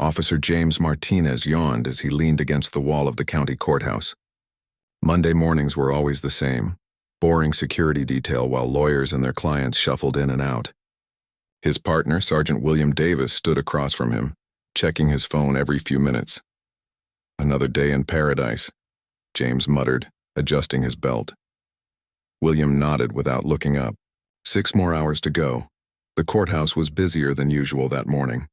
Officer James Martinez yawned as he leaned against the wall of the county courthouse. Monday mornings were always the same, boring security detail while lawyers and their clients shuffled in and out. His partner, Sergeant William Davis, stood across from him, checking his phone every few minutes. "Another day in paradise," James muttered, adjusting his belt. William nodded without looking up. 6 more hours to go. The courthouse was busier than usual that morning.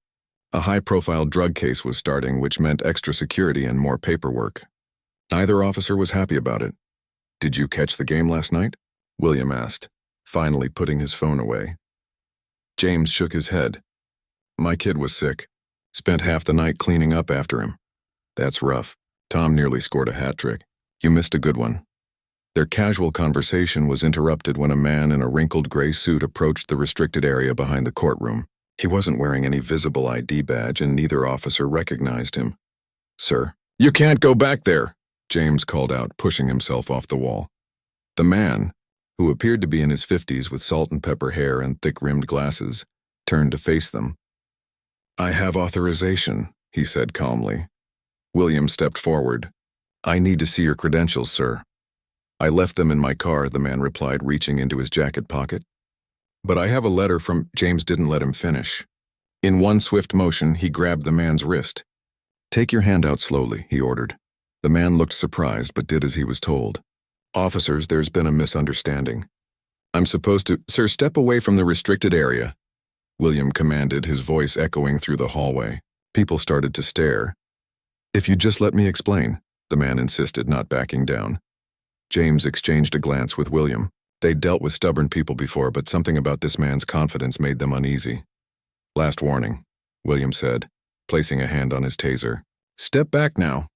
A high-profile drug case was starting, which meant extra security and more paperwork. Neither officer was happy about it. "Did you catch the game last night?" William asked, finally putting his phone away. James shook his head. "My kid was sick. Spent half the night cleaning up after him." "That's rough. Tom nearly scored a hat trick. You missed a good one." Their casual conversation was interrupted when a man in a wrinkled gray suit approached the restricted area behind the courtroom. He wasn't wearing any visible ID badge, and neither officer recognized him. "Sir." "You can't go back there," James called out, pushing himself off the wall. The man, who appeared to be in his 50s with salt and pepper hair and thick-rimmed glasses, turned to face them. "I have authorization," he said calmly. William stepped forward. "I need to see your credentials, sir." "I left them in my car," the man replied, reaching into his jacket pocket. "But I have a letter from—" James didn't let him finish. In one swift motion, he grabbed the man's wrist. "Take your hand out slowly," he ordered. The man looked surprised, but did as he was told. "Officers, there's been a misunderstanding. I'm supposed to—" "Sir, step away from the restricted area," William commanded, his voice echoing through the hallway. People started to stare. "If you'd just let me explain," the man insisted, not backing down. James exchanged a glance with William. They'd dealt with stubborn people before, but something about this man's confidence made them uneasy. "Last warning," William said, placing a hand on his taser. "Step back now."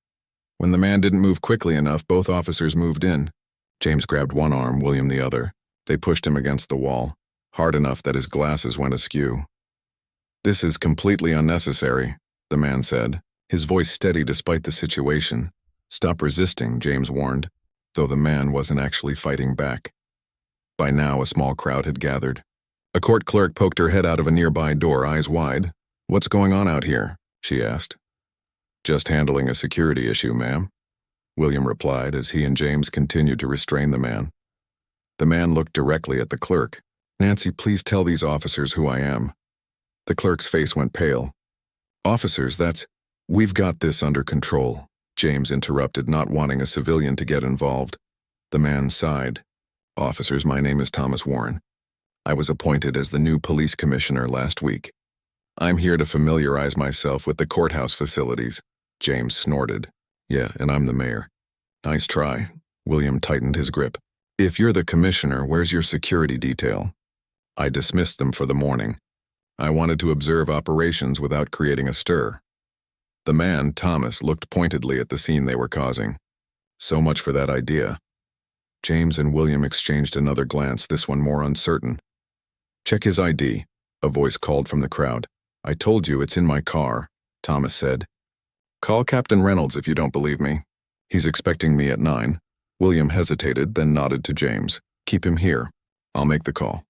When the man didn't move quickly enough, both officers moved in. James grabbed one arm, William the other. They pushed him against the wall, hard enough that his glasses went askew. "This is completely unnecessary," the man said, his voice steady despite the situation. "Stop resisting," James warned, though the man wasn't actually fighting back. By now, a small crowd had gathered. A court clerk poked her head out of a nearby door, eyes wide. "What's going on out here?" she asked. "Just handling a security issue, ma'am," William replied as he and James continued to restrain the man. The man looked directly at the clerk. "Nancy, please tell these officers who I am." The clerk's face went pale. "Officers, that's—" "We've got this under control," James interrupted, not wanting a civilian to get involved. The man sighed. "Officers, my name is Thomas Warren. I was appointed as the new police commissioner last week. I'm here to familiarize myself with the courthouse facilities." James snorted. "Yeah, and I'm the mayor." "Nice try." William tightened his grip. "If you're the commissioner, where's your security detail?" "I dismissed them for the morning. I wanted to observe operations without creating a stir." The man, Thomas, looked pointedly at the scene they were causing. "So much for that idea." James and William exchanged another glance, this one more uncertain. "Check his ID," a voice called from the crowd. "I told you it's in my car," Thomas said. "Call Captain Reynolds if you don't believe me. He's expecting me at 9. William hesitated, then nodded to James. "Keep him here. I'll make the call."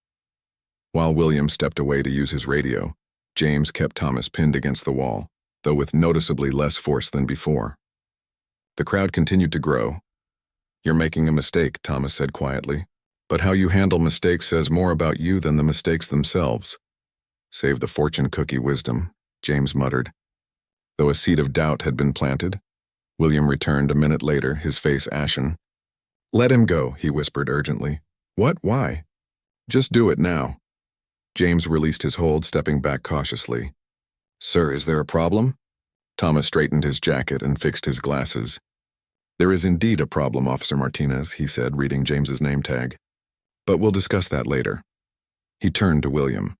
While William stepped away to use his radio, James kept Thomas pinned against the wall, though with noticeably less force than before. The crowd continued to grow. "You're making a mistake," Thomas said quietly. "But how you handle mistakes says more about you than the mistakes themselves." "Save the fortune cookie wisdom," James muttered. Though a seed of doubt had been planted, William returned a minute later, his face ashen. "Let him go," he whispered urgently. "What? Why?" "Just do it now." James released his hold, stepping back cautiously. "Sir, is there a problem?" Thomas straightened his jacket and fixed his glasses. "There is indeed a problem, Officer Martinez," he said, reading James's name tag. "But we'll discuss that later." He turned to William.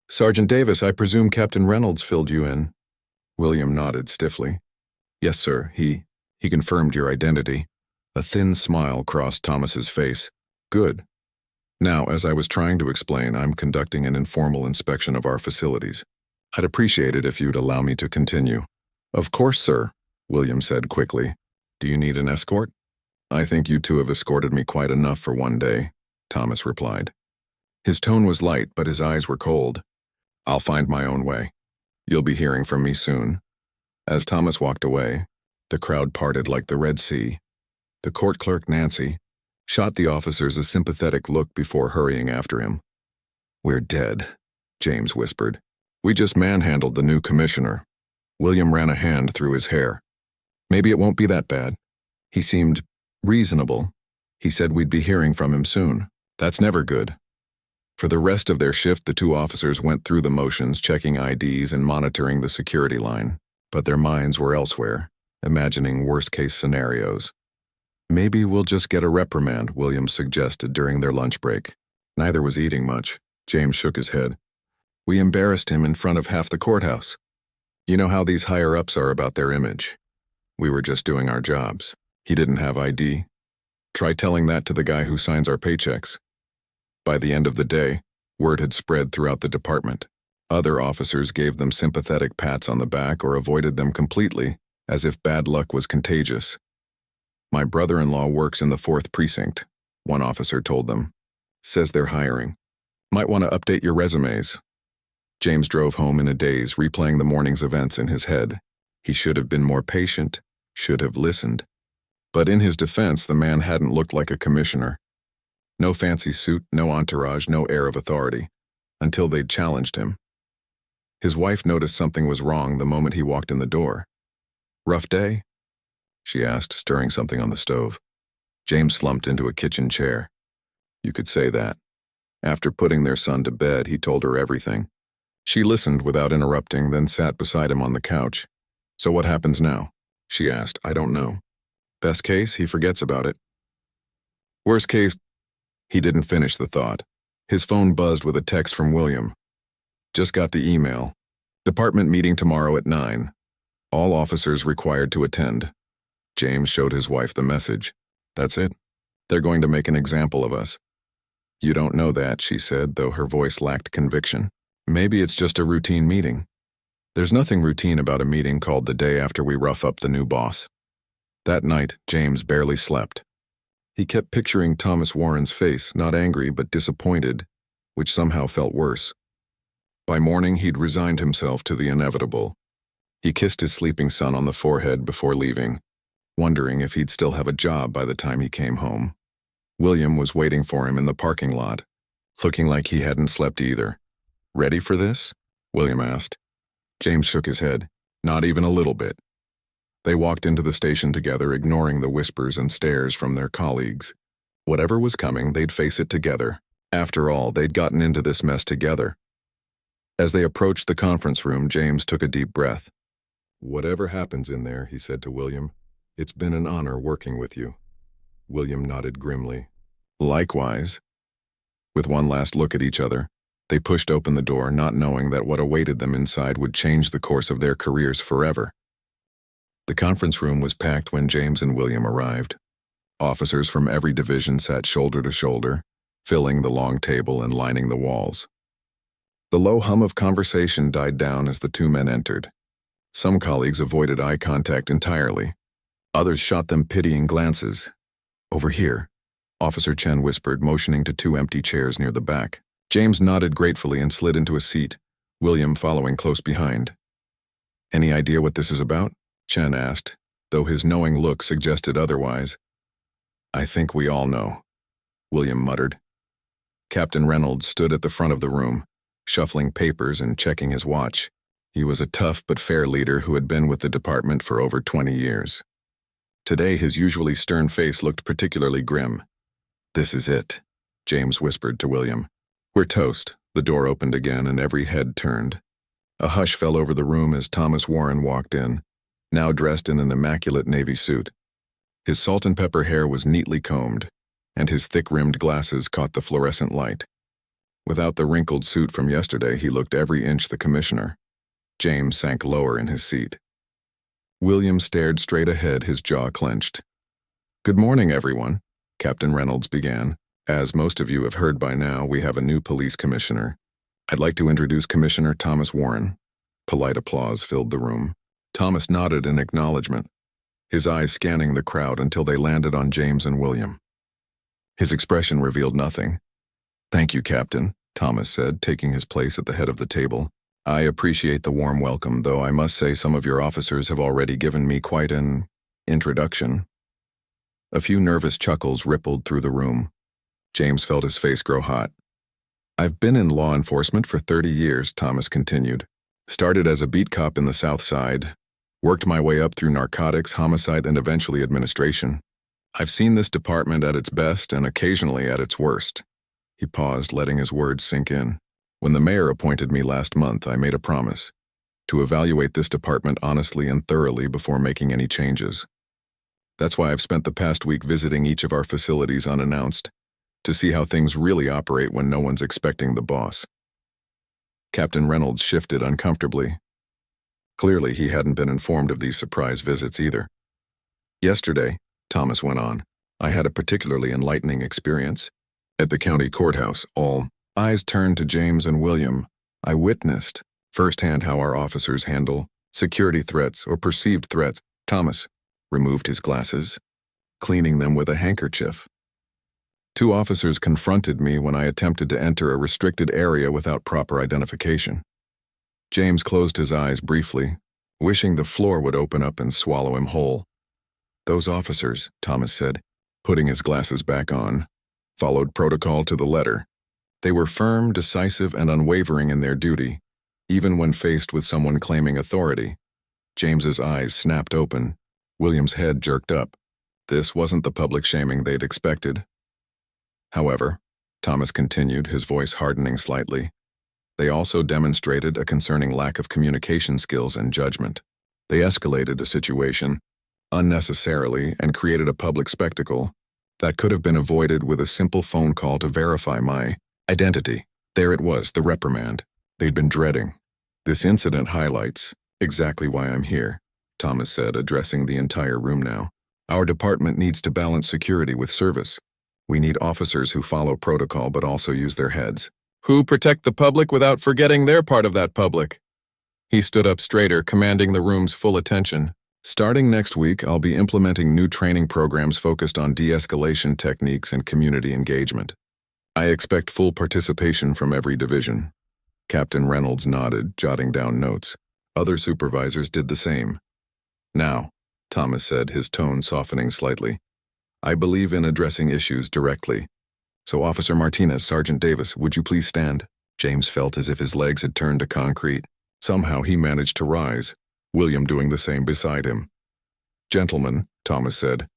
"Sergeant Davis, I presume Captain Reynolds filled you in?" William nodded stiffly. "Yes, sir, he confirmed your identity." A thin smile crossed Thomas's face. "Good. Now, as I was trying to explain, I'm conducting an informal inspection of our facilities. I'd appreciate it if you'd allow me to continue." "Of course, sir," William said quickly. "Do you need an escort?" "I think you two have escorted me quite enough for one day," Thomas replied. His tone was light, but his eyes were cold. "I'll find my own way. You'll be hearing from me soon." As Thomas walked away, the crowd parted like the Red Sea. The court clerk, Nancy, shot the officers a sympathetic look before hurrying after him. "We're dead," James whispered. "We just manhandled the new commissioner." William ran a hand through his hair. "Maybe it won't be that bad." He seemed reasonable. He said we'd be hearing from him soon. That's never good. For the rest of their shift, the two officers went through the motions, checking IDs and monitoring the security line. But their minds were elsewhere, imagining worst-case scenarios. "Maybe we'll just get a reprimand," William suggested during their lunch break. Neither was eating much. James shook his head. "We embarrassed him in front of half the courthouse. You know how these higher-ups are about their image. We were just doing our jobs. He didn't have ID. Try telling that to the guy who signs our paychecks." By the end of the day, word had spread throughout the department. Other officers gave them sympathetic pats on the back or avoided them completely, as if bad luck was contagious. "My brother-in-law works in the 4th Precinct," one officer told them. "Says they're hiring. Might want to update your resumes." James drove home in a daze, replaying the morning's events in his head. He should have been more patient, should have listened. But in his defense, the man hadn't looked like a commissioner. No fancy suit, no entourage, no air of authority, until they'd challenged him. His wife noticed something was wrong the moment he walked in the door. "Rough day?" she asked, stirring something on the stove. James slumped into a kitchen chair. You could say that. After putting their son to bed, he told her everything. She listened without interrupting, then sat beside him on the couch. "So what happens now?" she asked. "I don't know. Best case, he forgets about it. Worst case..." He didn't finish the thought. His phone buzzed with a text from William. "Just got the email. Department meeting tomorrow at 9. All officers required to attend." James showed his wife the message. "That's it. They're going to make an example of us." "You don't know that," she said, though her voice lacked conviction. "Maybe it's just a routine meeting." "There's nothing routine about a meeting called the day after we rough up the new boss." That night, James barely slept. He kept picturing Thomas Warren's face, not angry but disappointed, which somehow felt worse. By morning, he'd resigned himself to the inevitable. He kissed his sleeping son on the forehead before leaving, wondering if he'd still have a job by the time he came home. William was waiting for him in the parking lot, looking like he hadn't slept either. "Ready for this?" William asked. James shook his head. "Not even a little bit." They walked into the station together, ignoring the whispers and stares from their colleagues. Whatever was coming, they'd face it together. After all, they'd gotten into this mess together. As they approached the conference room, James took a deep breath. "Whatever happens in there," he said to William, "it's been an honor working with you." William nodded grimly. "Likewise." With one last look at each other, they pushed open the door, not knowing that what awaited them inside would change the course of their careers forever. The conference room was packed when James and William arrived. Officers from every division sat shoulder to shoulder, filling the long table and lining the walls. The low hum of conversation died down as the two men entered. Some colleagues avoided eye contact entirely. Others shot them pitying glances. "Over here," Officer Chen whispered, motioning to 2 empty chairs near the back. James nodded gratefully and slid into a seat, William following close behind. "Any idea what this is about?" Chen asked, though his knowing look suggested otherwise. "I think we all know," William muttered. Captain Reynolds stood at the front of the room, shuffling papers and checking his watch. He was a tough but fair leader who had been with the department for over 20 years. Today, his usually stern face looked particularly grim. "This is it," James whispered to William. "We're toast." The door opened again and every head turned. A hush fell over the room as Thomas Warren walked in, now dressed in an immaculate navy suit. His salt and pepper hair was neatly combed, and his thick-rimmed glasses caught the fluorescent light. Without the wrinkled suit from yesterday, he looked every inch the commissioner. James sank lower in his seat. William stared straight ahead, his jaw clenched. "Good morning, everyone," Captain Reynolds began. "As most of you have heard by now, we have a new police commissioner. I'd like to introduce Commissioner Thomas Warren." Polite applause filled the room. Thomas nodded in acknowledgement, his eyes scanning the crowd until they landed on James and William. His expression revealed nothing. "Thank you, Captain," Thomas said, taking his place at the head of the table. I appreciate the warm welcome, though I must say some of your officers have already given me quite an introduction. A few nervous chuckles rippled through the room. James felt his face grow hot. I've been in law enforcement for 30 years, Thomas continued. Started as a beat cop in the South Side, worked my way up through narcotics, homicide, and eventually administration. I've seen this department at its best and occasionally at its worst. He paused, letting his words sink in. When the mayor appointed me last month, I made a promise to evaluate this department honestly and thoroughly before making any changes. That's why I've spent the past week visiting each of our facilities unannounced, to see how things really operate when no one's expecting the boss. Captain Reynolds shifted uncomfortably. Clearly, he hadn't been informed of these surprise visits either. Yesterday, Thomas went on, I had a particularly enlightening experience. At the county courthouse, all eyes turned to James and William. I witnessed firsthand how our officers handle security threats or perceived threats. Thomas removed his glasses, cleaning them with a handkerchief. 2 officers confronted me when I attempted to enter a restricted area without proper identification. James closed his eyes briefly, wishing the floor would open up and swallow him whole. Those officers, Thomas said, putting his glasses back on, followed protocol to the letter. They were firm, decisive, and unwavering in their duty, even when faced with someone claiming authority. James's eyes snapped open. William's head jerked up. This wasn't the public shaming they'd expected. However, Thomas continued, his voice hardening slightly, they also demonstrated a concerning lack of communication skills and judgment. They escalated a situation unnecessarily and created a public spectacle that could have been avoided with a simple phone call to verify my identity. There it was, the reprimand they'd been dreading. This incident highlights exactly why I'm here, Thomas said, addressing the entire room now. Our department needs to balance security with service. We need officers who follow protocol but also use their heads, who protect the public without forgetting their part of that public. He stood up straighter, commanding the room's full attention. Starting next week, I'll be implementing new training programs focused on de-escalation techniques and community engagement. I expect full participation from every division. Captain Reynolds nodded, jotting down notes. Other supervisors did the same. Now, Thomas said, his tone softening slightly, I believe in addressing issues directly. So Officer Martinez, Sergeant Davis, would you please stand? James felt as if his legs had turned to concrete. Somehow he managed to rise, William doing the same beside him. Gentlemen, Thomas said,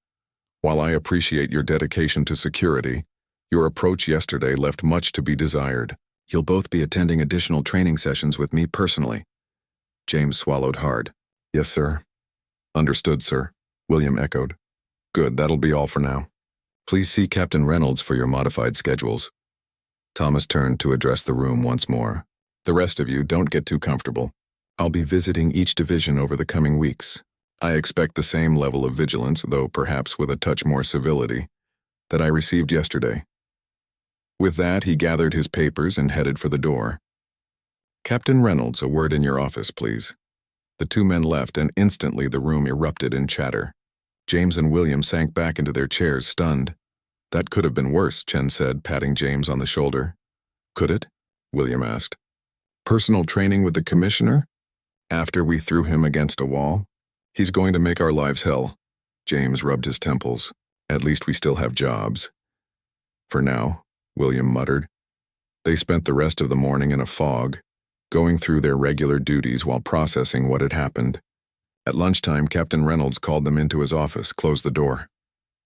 while I appreciate your dedication to security, your approach yesterday left much to be desired. You'll both be attending additional training sessions with me personally. James swallowed hard. Yes, sir. Understood, sir, William echoed. Good, that'll be all for now. Please see Captain Reynolds for your modified schedules. Thomas turned to address the room once more. The rest of you, don't get too comfortable. I'll be visiting each division over the coming weeks. I expect the same level of vigilance, though perhaps with a touch more civility, that I received yesterday. With that, he gathered his papers and headed for the door. Captain Reynolds, a word in your office, please. The 2 men left, and instantly the room erupted in chatter. James and William sank back into their chairs, stunned. That could have been worse, Chen said, patting James on the shoulder. Could it? William asked. Personal training with the commissioner? After we threw him against a wall? He's going to make our lives hell. James rubbed his temples. At least we still have jobs. For now, William muttered. They spent the rest of the morning in a fog, going through their regular duties while processing what had happened. At lunchtime, Captain Reynolds called them into his office. Close the door,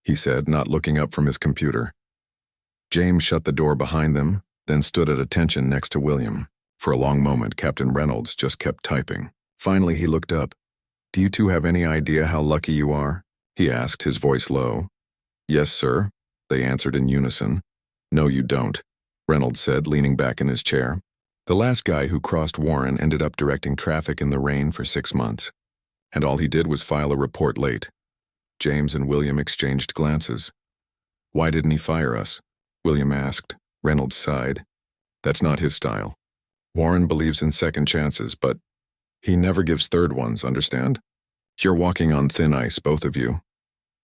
he said, not looking up from his computer. James shut the door behind them, then stood at attention next to William. For a long moment, Captain Reynolds just kept typing. Finally, he looked up. Do you 2 have any idea how lucky you are? He asked, his voice low. Yes, sir, they answered in unison. No, you don't, Reynolds said, leaning back in his chair. The last guy who crossed Warren ended up directing traffic in the rain for 6 months. And all he did was file a report late. James and William exchanged glances. Why didn't he fire us? William asked. Reynolds sighed. That's not his style. Warren believes in second chances, but he never gives third ones, understand? You're walking on thin ice, both of you.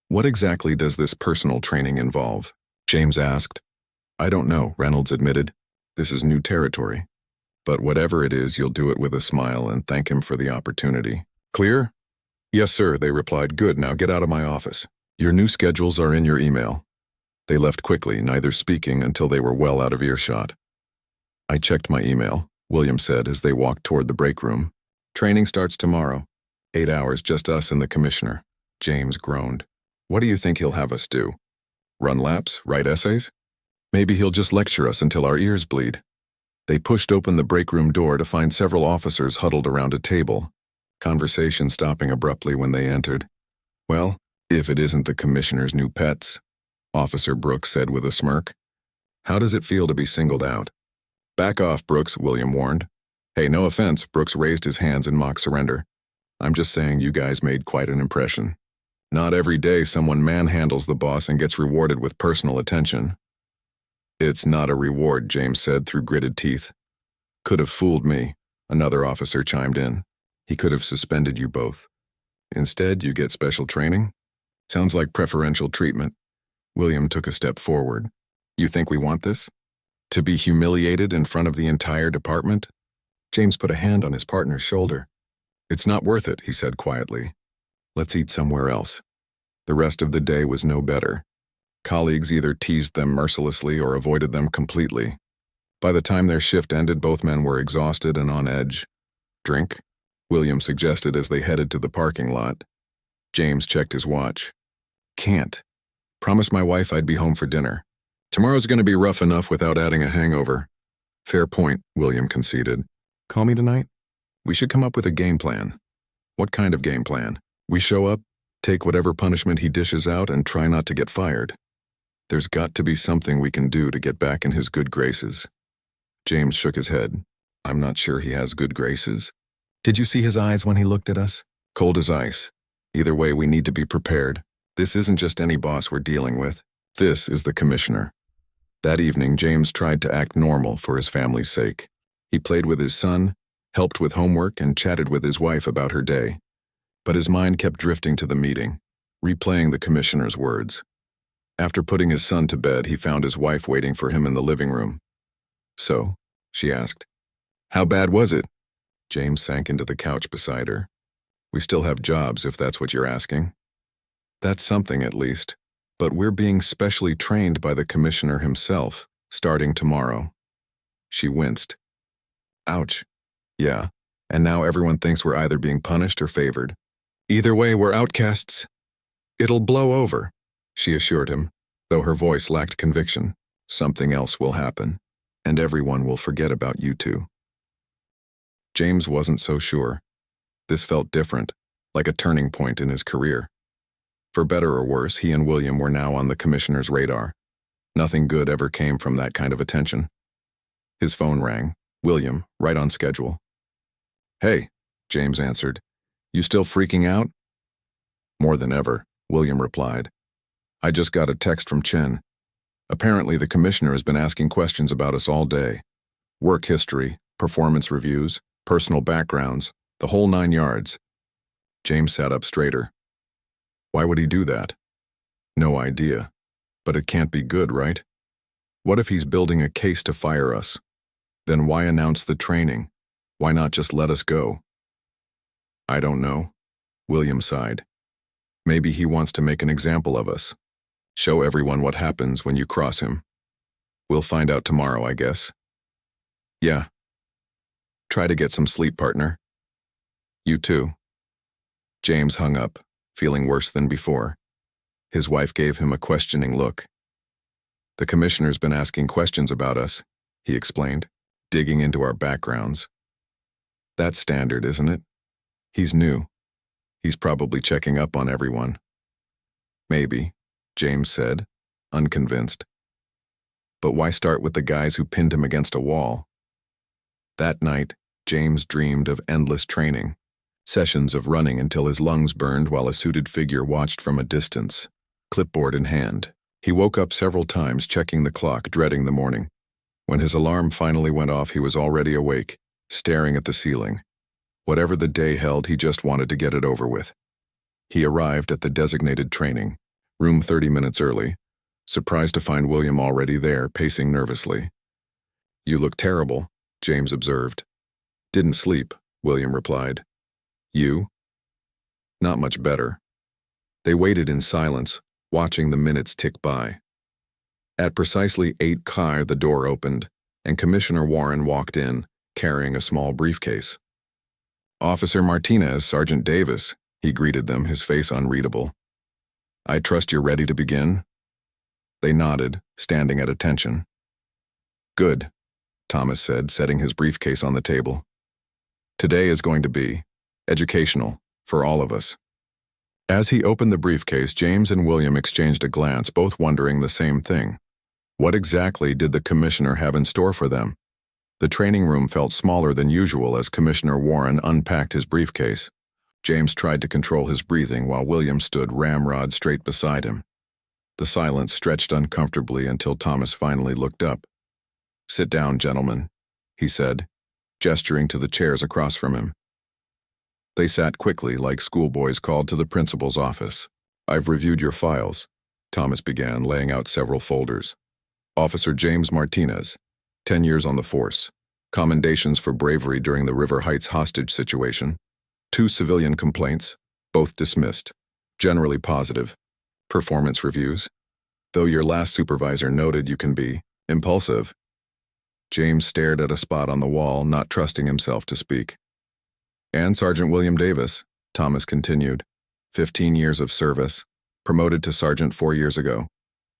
What exactly does this personal training involve? James asked. I don't know, Reynolds admitted. This is new territory. But whatever it is, you'll do it with a smile and thank him for the opportunity. Clear? Yes, sir, they replied. Good, now get out of my office. Your new schedules are in your email. They left quickly, neither speaking until they were well out of earshot. I checked my email, William said as they walked toward the break room. Training starts tomorrow. 8 hours, just us and the commissioner. James groaned. What do you think he'll have us do? Run laps? Write essays? Maybe he'll just lecture us until our ears bleed. They pushed open the break room door to find several officers huddled around a table, conversation stopping abruptly when they entered. Well, if it isn't the commissioner's new pets, Officer Brooks said with a smirk. How does it feel to be singled out? Back off, Brooks, William warned. Hey, no offense, Brooks raised his hands in mock surrender. I'm just saying you guys made quite an impression. Not every day someone manhandles the boss and gets rewarded with personal attention. It's not a reward, James said through gritted teeth. Could have fooled me, another officer chimed in. He could have suspended you both. Instead, you get special training? Sounds like preferential treatment. William took a step forward. You think we want this? To be humiliated in front of the entire department? James put a hand on his partner's shoulder. It's not worth it, he said quietly. Let's eat somewhere else. The rest of the day was no better. Colleagues either teased them mercilessly or avoided them completely. By the time their shift ended, both men were exhausted and on edge. Drink? William suggested as they headed to the parking lot. James checked his watch. Can't. Promised my wife I'd be home for dinner. Tomorrow's going to be rough enough without adding a hangover. Fair point, William conceded. Call me tonight? We should come up with a game plan. What kind of game plan? We show up, take whatever punishment he dishes out, and try not to get fired. There's got to be something we can do to get back in his good graces. James shook his head. I'm not sure he has good graces. Did you see his eyes when he looked at us? Cold as ice. Either way, we need to be prepared. This isn't just any boss we're dealing with. This is the commissioner. That evening, James tried to act normal for his family's sake. He played with his son, helped with homework, and chatted with his wife about her day. But his mind kept drifting to the meeting, replaying the commissioner's words. After putting his son to bed, he found his wife waiting for him in the living room. So, she asked, how bad was it? James sank into the couch beside her. We still have jobs, if that's what you're asking. That's something, at least. But we're being specially trained by the commissioner himself, starting tomorrow. She winced. Ouch. Yeah, and now everyone thinks we're either being punished or favored. Either way, we're outcasts. It'll blow over, she assured him, though her voice lacked conviction. Something else will happen, and everyone will forget about you two. James wasn't so sure. This felt different, like a turning point in his career. For better or worse, he and William were now on the commissioner's radar. Nothing good ever came from that kind of attention. His phone rang. William, right on schedule. Hey, James answered. You still freaking out? More than ever, William replied. I just got a text from Chen. Apparently the commissioner has been asking questions about us all day. Work history, performance reviews, personal backgrounds, the whole 9 yards. James sat up straighter. Why would he do that? No idea. But it can't be good, right? What if he's building a case to fire us? Then why announce the training? Why not just let us go? I don't know. William sighed. Maybe he wants to make an example of us. Show everyone what happens when you cross him. We'll find out tomorrow, I guess. Yeah. Try to get some sleep, partner. You too. James hung up, feeling worse than before. His wife gave him a questioning look. The commissioner's been asking questions about us, he explained, digging into our backgrounds. That's standard, isn't it? He's new. He's probably checking up on everyone. Maybe, James said, unconvinced. But why start with the guys who pinned him against a wall? That night, James dreamed of endless training, sessions of running until his lungs burned while a suited figure watched from a distance, clipboard in hand. He woke up several times, checking the clock, dreading the morning. When his alarm finally went off, he was already awake, staring at the ceiling. Whatever the day held, he just wanted to get it over with. He arrived at the designated training, room 30 minutes early, surprised to find William already there, pacing nervously. You look terrible, James observed. Didn't sleep, William replied. You? Not much better. They waited in silence, watching the minutes tick by. At precisely 8:00, the door opened, and Commissioner Warren walked in, carrying a small briefcase. Officer Martinez, Sergeant Davis, he greeted them, his face unreadable. I trust you're ready to begin? They nodded, standing at attention. Good, Thomas said, setting his briefcase on the table. Today is going to be educational for all of us. As he opened the briefcase, James and William exchanged a glance, both wondering the same thing. What exactly did the commissioner have in store for them? The training room felt smaller than usual as Commissioner Warren unpacked his briefcase. James tried to control his breathing while William stood ramrod straight beside him. The silence stretched uncomfortably until Thomas finally looked up. Sit down, gentlemen, he said, gesturing to the chairs across from him. They sat quickly, like schoolboys called to the principal's office. I've reviewed your files, Thomas began, laying out several folders. Officer James Martinez, 10 years on the force. Commendations for bravery during the River Heights hostage situation. 2 civilian complaints, both dismissed. Generally positive. Performance reviews. Though your last supervisor noted you can be impulsive. James stared at a spot on the wall, not trusting himself to speak. And Sergeant William Davis, Thomas continued. 15 years of service. Promoted to sergeant 4 years ago.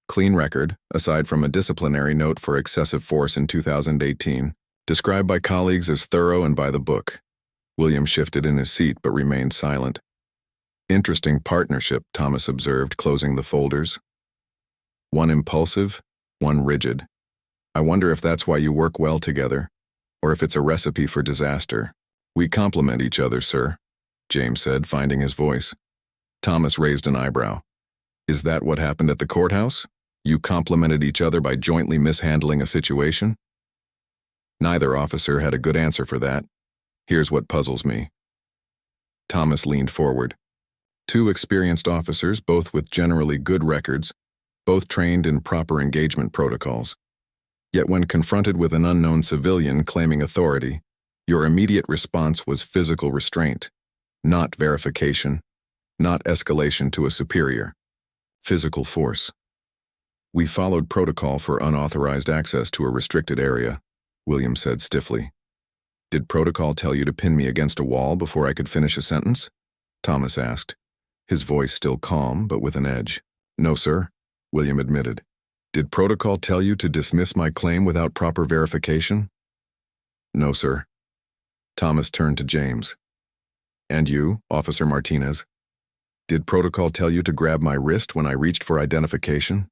Clean record, aside from a disciplinary note for excessive force in 2018, described by colleagues as thorough and by the book. William shifted in his seat but remained silent. Interesting partnership, Thomas observed, closing the folders. One impulsive, one rigid. I wonder if that's why you work well together, or if it's a recipe for disaster. We complement each other, sir, James said, finding his voice. Thomas raised an eyebrow. Is that what happened at the courthouse? You complimented each other by jointly mishandling a situation? Neither officer had a good answer for that. Here's what puzzles me. Thomas leaned forward. 2 experienced officers, both with generally good records, both trained in proper engagement protocols. Yet when confronted with an unknown civilian claiming authority, your immediate response was physical restraint, not verification, not escalation to a superior. Physical force. We followed protocol for unauthorized access to a restricted area, William said stiffly. Did protocol tell you to pin me against a wall before I could finish a sentence? Thomas asked, his voice still calm but with an edge. No, sir, William admitted. Did protocol tell you to dismiss my claim without proper verification? No, sir. Thomas turned to James. And you, Officer Martinez? Did protocol tell you to grab my wrist when I reached for identification?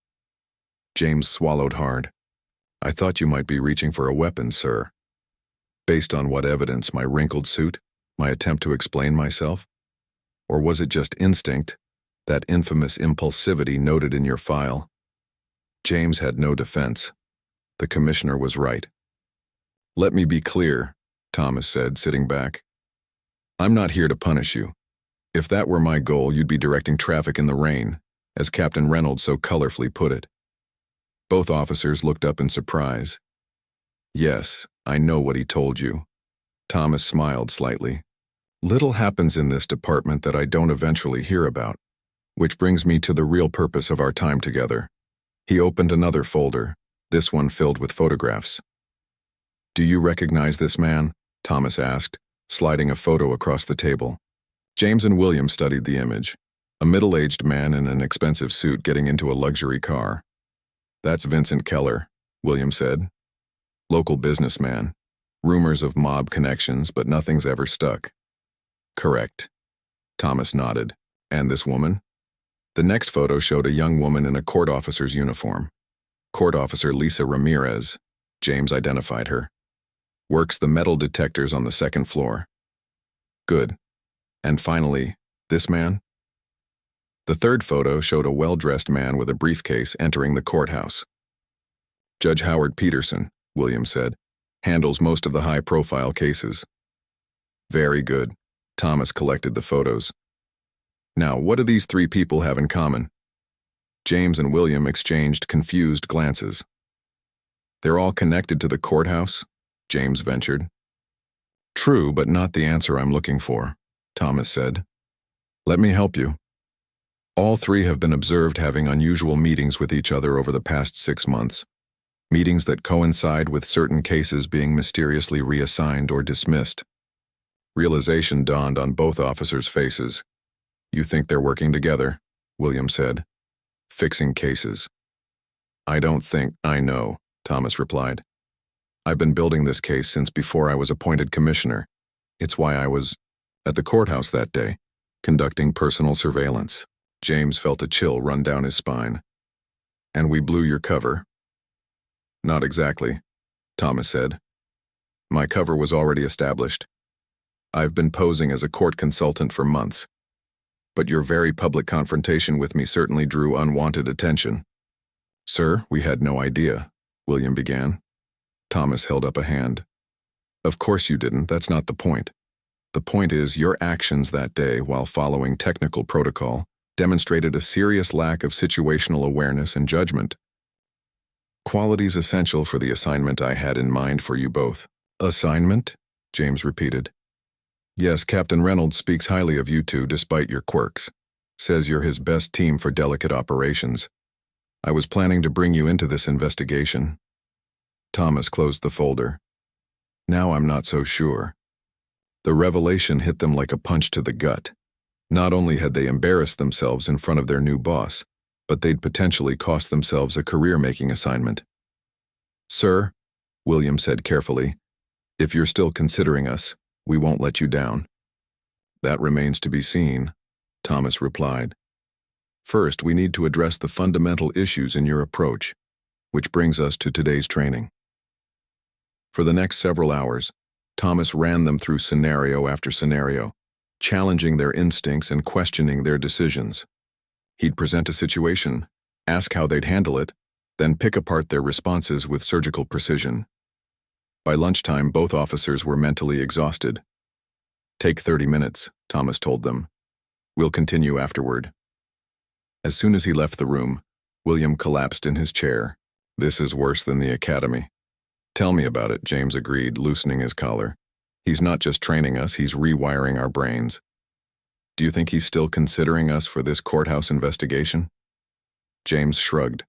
James swallowed hard. I thought you might be reaching for a weapon, sir. Based on what evidence? My wrinkled suit? My attempt to explain myself? Or was it just instinct, that infamous impulsivity noted in your file? James had no defense. The commissioner was right. Let me be clear, Thomas said, sitting back. I'm not here to punish you. If that were my goal, you'd be directing traffic in the rain, as Captain Reynolds so colorfully put it. Both officers looked up in surprise. Yes, I know what he told you. Thomas smiled slightly. Little happens in this department that I don't eventually hear about, which brings me to the real purpose of our time together. He opened another folder, this one filled with photographs. Do you recognize this man? Thomas asked, sliding a photo across the table. James and William studied the image. A middle-aged man in an expensive suit getting into a luxury car. That's Vincent Keller, William said. Local businessman. Rumors of mob connections, but nothing's ever stuck. Correct. Thomas nodded. And this woman? The next photo showed a young woman in a court officer's uniform. Court Officer Lisa Ramirez, James identified her. Works the metal detectors on the 2nd floor. Good. And finally, this man? The third photo showed a well-dressed man with a briefcase entering the courthouse. Judge Howard Peterson, William said, handles most of the high-profile cases. Very good. Thomas collected the photos. Now, what do these 3 people have in common? James and William exchanged confused glances. They're all connected to the courthouse, James ventured. True, but not the answer I'm looking for, Thomas said. Let me help you. All three have been observed having unusual meetings with each other over the past 6 months. Meetings that coincide with certain cases being mysteriously reassigned or dismissed. Realization dawned on both officers' faces. You think they're working together, William said. Fixing cases. I don't think I know, Thomas replied. I've been building this case since before I was appointed commissioner. It's why I was at the courthouse that day, conducting personal surveillance. James felt a chill run down his spine. And we blew your cover? Not exactly, Thomas said. My cover was already established. I've been posing as a court consultant for months. But your very public confrontation with me certainly drew unwanted attention. Sir, we had no idea, William began. Thomas held up a hand. Of course you didn't, that's not the point. The point is your actions that day, while following technical protocol, demonstrated a serious lack of situational awareness and judgment. Qualities essential for the assignment I had in mind for you both. Assignment? James repeated. Yes, Captain Reynolds speaks highly of you two despite your quirks. Says you're his best team for delicate operations. I was planning to bring you into this investigation. Thomas closed the folder. Now I'm not so sure. The revelation hit them like a punch to the gut. Not only had they embarrassed themselves in front of their new boss, but they'd potentially cost themselves a career-making assignment. Sir, William said carefully, if you're still considering us, we won't let you down. That remains to be seen, Thomas replied. First, we need to address the fundamental issues in your approach, which brings us to today's training. For the next several hours, Thomas ran them through scenario after scenario, challenging their instincts and questioning their decisions. He'd present a situation, ask how they'd handle it, then pick apart their responses with surgical precision. By lunchtime, both officers were mentally exhausted. Take 30 minutes, Thomas told them. We'll continue afterward. As soon as he left the room, William collapsed in his chair. This is worse than the academy. Tell me about it, James agreed, loosening his collar. He's not just training us, he's rewiring our brains. Do you think he's still considering us for this courthouse investigation? James shrugged.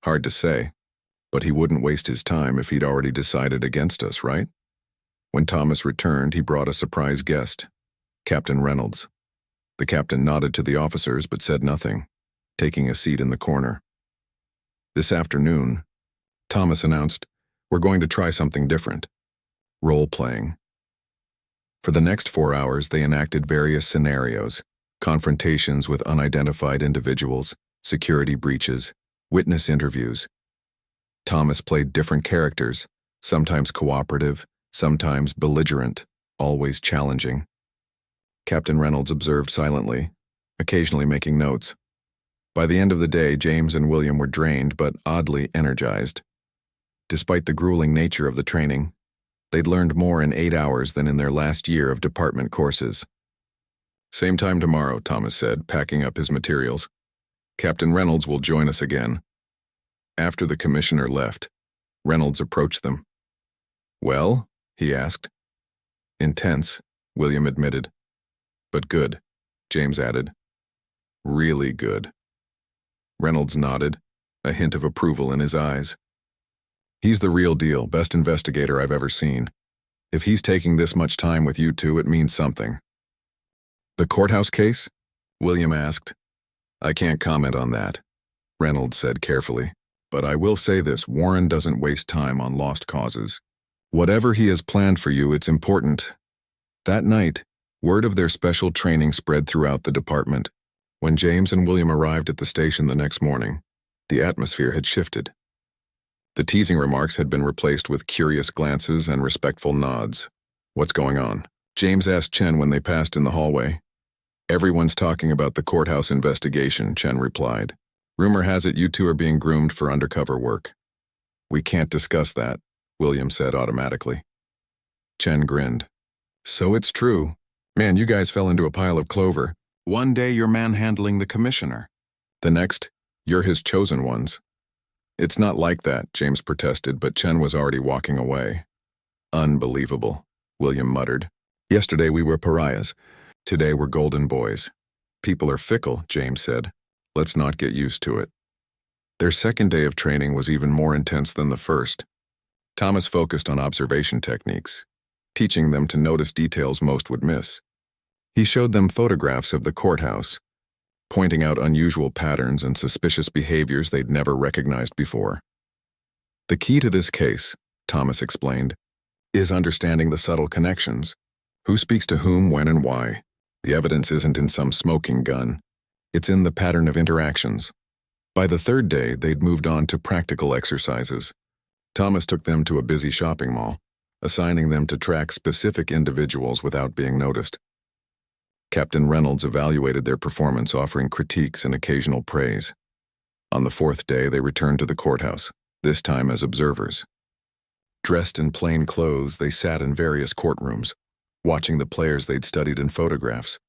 Hard to say, but he wouldn't waste his time if he'd already decided against us, right? When Thomas returned, he brought a surprise guest, Captain Reynolds. The captain nodded to the officers but said nothing, taking a seat in the corner. This afternoon, Thomas announced, we're going to try something different. Role-playing. For the next 4 hours, they enacted various scenarios, confrontations with unidentified individuals, security breaches, witness interviews. Thomas played different characters, sometimes cooperative, sometimes belligerent, always challenging. Captain Reynolds observed silently, occasionally making notes. By the end of the day, James and William were drained but oddly energized. Despite the grueling nature of the training, they'd learned more in 8 hours than in their last year of department courses. Same time tomorrow, Thomas said, packing up his materials. Captain Reynolds will join us again. After the commissioner left, Reynolds approached them. Well, he asked. Intense, William admitted. But good, James added. Really good. Reynolds nodded, a hint of approval in his eyes. He's the real deal, best investigator I've ever seen. If he's taking this much time with you two, it means something. The courthouse case? William asked. I can't comment on that, Reynolds said carefully. But I will say this, Warren doesn't waste time on lost causes. Whatever he has planned for you, it's important. That night, word of their special training spread throughout the department. When James and William arrived at the station the next morning, the atmosphere had shifted. The teasing remarks had been replaced with curious glances and respectful nods. What's going on? James asked Chen when they passed in the hallway. Everyone's talking about the courthouse investigation, Chen replied. Rumor has it you two are being groomed for undercover work. We can't discuss that, William said automatically. Chen grinned. So it's true. Man, you guys fell into a pile of clover. One day you're manhandling the commissioner. The next, you're his chosen ones. It's not like that, James protested, but Chen was already walking away. Unbelievable, William muttered. Yesterday we were pariahs. Today we're golden boys. People are fickle, James said. Let's not get used to it. Their second day of training was even more intense than the first. Thomas focused on observation techniques, teaching them to notice details most would miss. He showed them photographs of the courthouse, pointing out unusual patterns and suspicious behaviors they'd never recognized before. The key to this case, Thomas explained, is understanding the subtle connections. Who speaks to whom, when, and why. The evidence isn't in some smoking gun. It's in the pattern of interactions. By the third day, they'd moved on to practical exercises. Thomas took them to a busy shopping mall, assigning them to track specific individuals without being noticed. Captain Reynolds evaluated their performance, offering critiques and occasional praise. On the fourth day, they returned to the courthouse, this time as observers. Dressed in plain clothes, they sat in various courtrooms, watching the players they'd studied in photographs.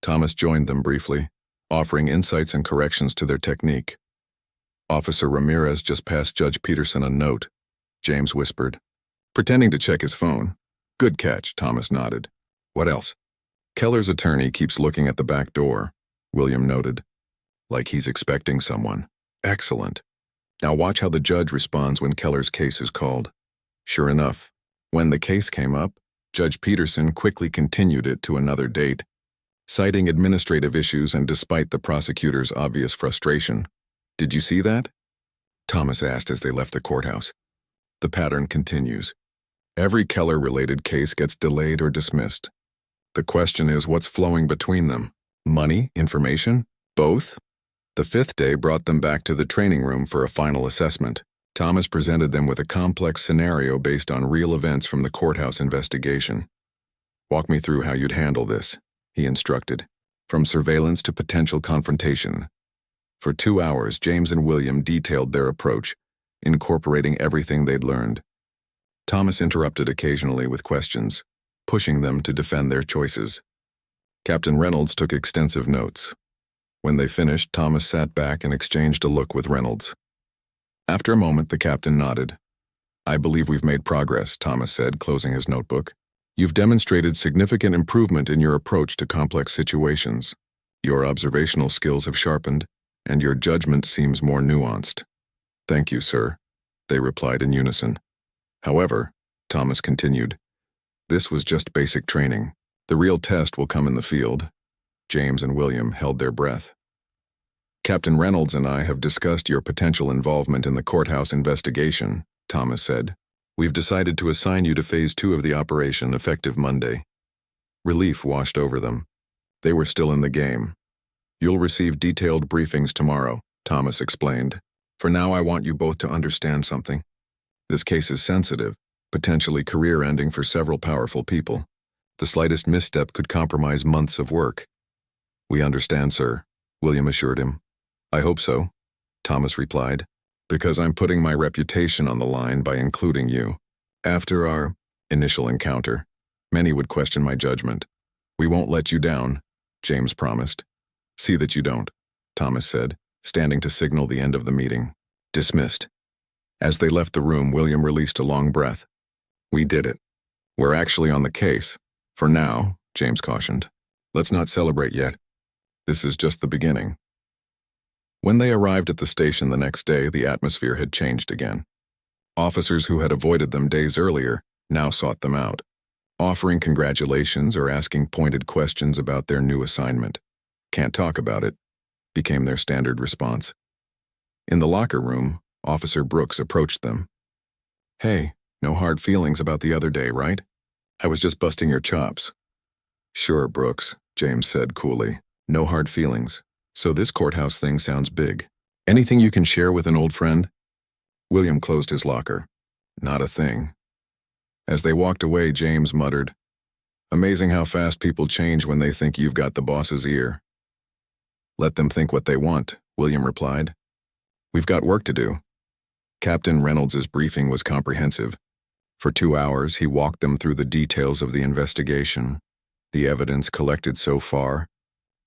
Thomas joined them briefly, offering insights and corrections to their technique. Officer Ramirez just passed Judge Peterson a note, James whispered, pretending to check his phone. Good catch, Thomas nodded. What else? Keller's attorney keeps looking at the back door, William noted, like he's expecting someone. Excellent. Now watch how the judge responds when Keller's case is called. Sure enough, when the case came up, Judge Peterson quickly continued it to another date, citing administrative issues and despite the prosecutor's obvious frustration. Did you see that? Thomas asked as they left the courthouse. The pattern continues. Every Keller-related case gets delayed or dismissed. The question is what's flowing between them? Money? Information? Both? The fifth day brought them back to the training room for a final assessment. Thomas presented them with a complex scenario based on real events from the courthouse investigation. Walk me through how you'd handle this, he instructed, from surveillance to potential confrontation. For 2 hours, James and William detailed their approach, incorporating everything they'd learned. Thomas interrupted occasionally with questions, pushing them to defend their choices. Captain Reynolds took extensive notes. When they finished, Thomas sat back and exchanged a look with Reynolds. After a moment, the captain nodded. I believe we've made progress, Thomas said, closing his notebook. You've demonstrated significant improvement in your approach to complex situations. Your observational skills have sharpened, and your judgment seems more nuanced. Thank you, sir, they replied in unison. However, Thomas continued, this was just basic training. The real test will come in the field. James and William held their breath. Captain Reynolds and I have discussed your potential involvement in the courthouse investigation, Thomas said. We've decided to assign you to Phase 2 of the operation effective Monday. Relief washed over them. They were still in the game. You'll receive detailed briefings tomorrow, Thomas explained. For now, I want you both to understand something. This case is sensitive, potentially career-ending for several powerful people. The slightest misstep could compromise months of work. We understand, sir, William assured him. I hope so, Thomas replied, because I'm putting my reputation on the line by including you. After our initial encounter, many would question my judgment. We won't let you down, James promised. See that you don't, Thomas said, standing to signal the end of the meeting. Dismissed. As they left the room, William released a long breath. We did it. We're actually on the case. For now, James cautioned. Let's not celebrate yet. This is just the beginning. When they arrived at the station the next day, the atmosphere had changed again. Officers who had avoided them days earlier now sought them out, offering congratulations or asking pointed questions about their new assignment. Can't talk about it, became their standard response. In the locker room, Officer Brooks approached them. Hey, no hard feelings about the other day, right? I was just busting your chops. Sure, Brooks, James said coolly. No hard feelings. So this courthouse thing sounds big. Anything you can share with an old friend? William closed his locker. Not a thing. As they walked away, James muttered, Amazing how fast people change when they think you've got the boss's ear. Let them think what they want, William replied. We've got work to do. Captain Reynolds' briefing was comprehensive. For 2 hours, he walked them through the details of the investigation, the evidence collected so far,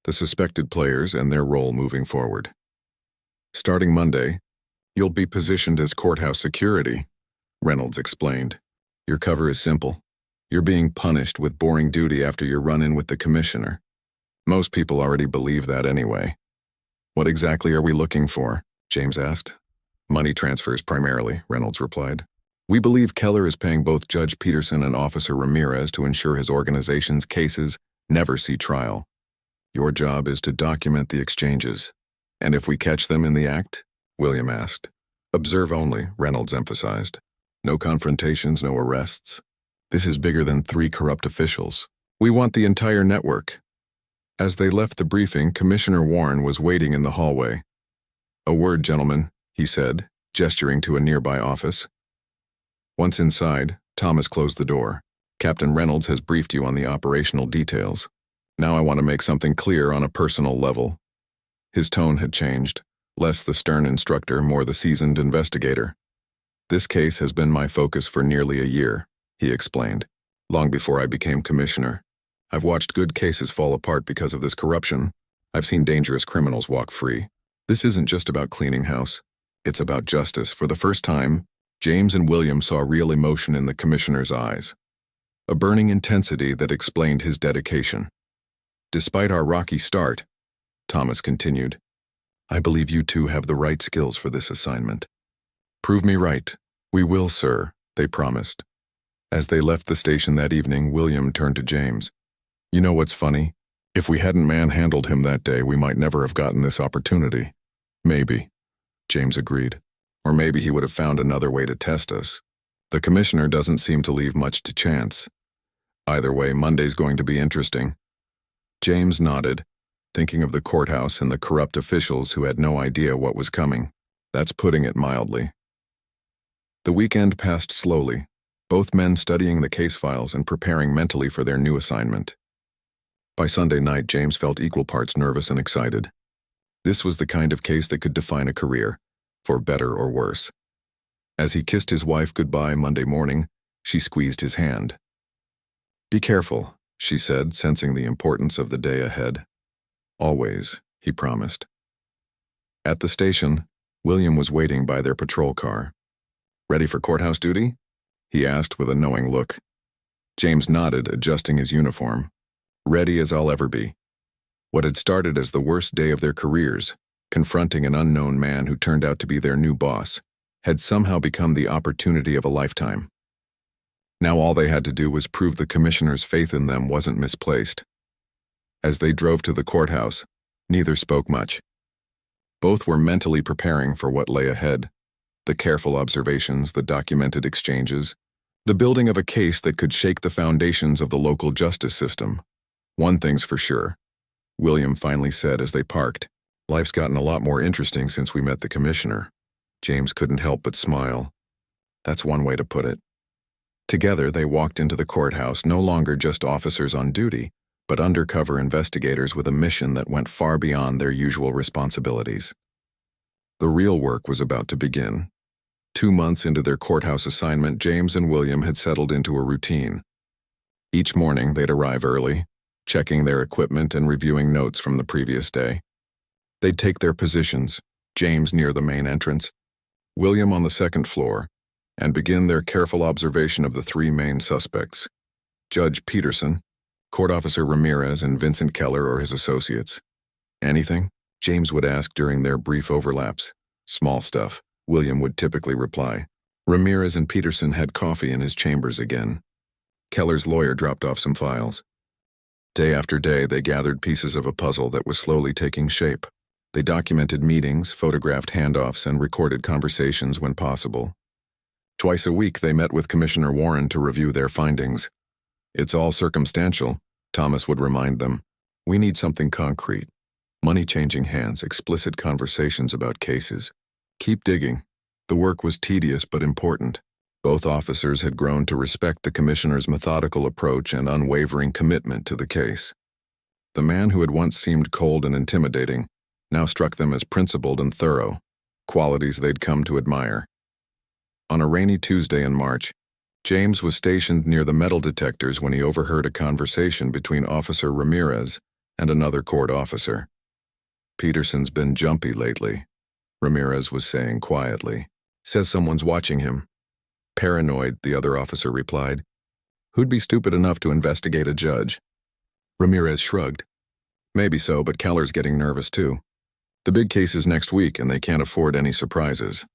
the suspected players, and their role moving forward. Starting Monday, you'll be positioned as courthouse security, Reynolds explained. Your cover is simple. You're being punished with boring duty after your run-in with the commissioner. Most people already believe that anyway. What exactly are we looking for? James asked. Money transfers primarily, Reynolds replied. We believe Keller is paying both Judge Peterson and Officer Ramirez to ensure his organization's cases never see trial. Your job is to document the exchanges. And if we catch them in the act? William asked. Observe only, Reynolds emphasized. No confrontations, no arrests. This is bigger than 3 corrupt officials. We want the entire network. As they left the briefing, Commissioner Warren was waiting in the hallway. A word, gentlemen, he said, gesturing to a nearby office. Once inside, Thomas closed the door. Captain Reynolds has briefed you on the operational details. Now I want to make something clear on a personal level. His tone had changed, less the stern instructor, more the seasoned investigator. This case has been my focus for nearly a year, he explained, long before I became commissioner. I've watched good cases fall apart because of this corruption. I've seen dangerous criminals walk free. This isn't just about cleaning house. It's about justice. For the first time, James and William saw real emotion in the commissioner's eyes. A burning intensity that explained his dedication. Despite our rocky start, Thomas continued, I believe you two have the right skills for this assignment. Prove me right. We will, sir, they promised. As they left the station that evening, William turned to James. You know what's funny? If we hadn't manhandled him that day, we might never have gotten this opportunity. Maybe, James agreed. Or maybe he would have found another way to test us. The commissioner doesn't seem to leave much to chance. Either way, Monday's going to be interesting. James nodded, thinking of the courthouse and the corrupt officials who had no idea what was coming. That's putting it mildly. The weekend passed slowly, both men studying the case files and preparing mentally for their new assignment. By Sunday night, James felt equal parts nervous and excited. This was the kind of case that could define a career, for better or worse. As he kissed his wife goodbye Monday morning, she squeezed his hand. Be careful, she said, sensing the importance of the day ahead. Always, he promised. At the station, William was waiting by their patrol car. Ready for courthouse duty? He asked with a knowing look. James nodded, adjusting his uniform. Ready as I'll ever be. What had started as the worst day of their careers, confronting an unknown man who turned out to be their new boss, had somehow become the opportunity of a lifetime. Now all they had to do was prove the commissioner's faith in them wasn't misplaced. As they drove to the courthouse, neither spoke much. Both were mentally preparing for what lay ahead. The careful observations, the documented exchanges, the building of a case that could shake the foundations of the local justice system. One thing's for sure, William finally said as they parked. Life's gotten a lot more interesting since we met the commissioner. James couldn't help but smile. That's one way to put it. Together, they walked into the courthouse, no longer just officers on duty, but undercover investigators with a mission that went far beyond their usual responsibilities. The real work was about to begin. 2 months into their courthouse assignment, James and William had settled into a routine. Each morning, they'd arrive early, checking their equipment and reviewing notes from the previous day. They'd take their positions, James near the main entrance, William on the second floor, and begin their careful observation of the 3 main suspects: Judge Peterson, Court Officer Ramirez, and Vincent Keller or his associates. Anything? James would ask during their brief overlaps. Small stuff, William would typically reply. Ramirez and Peterson had coffee in his chambers again. Keller's lawyer dropped off some files. Day after day, they gathered pieces of a puzzle that was slowly taking shape. They documented meetings, photographed handoffs, and recorded conversations when possible. Twice a week, they met with Commissioner Warren to review their findings. It's all circumstantial, Thomas would remind them. We need something concrete. Money changing hands, explicit conversations about cases. Keep digging. The work was tedious but important. Both officers had grown to respect the commissioner's methodical approach and unwavering commitment to the case. The man who had once seemed cold and intimidating now struck them as principled and thorough, qualities they'd come to admire. On a rainy Tuesday in March, James was stationed near the metal detectors when he overheard a conversation between Officer Ramirez and another court officer. Peterson's been jumpy lately, Ramirez was saying quietly. Says someone's watching him. Paranoid, the other officer replied. Who'd be stupid enough to investigate a judge? Ramirez shrugged. Maybe so, but Keller's getting nervous too. The big case is next week and they can't afford any surprises.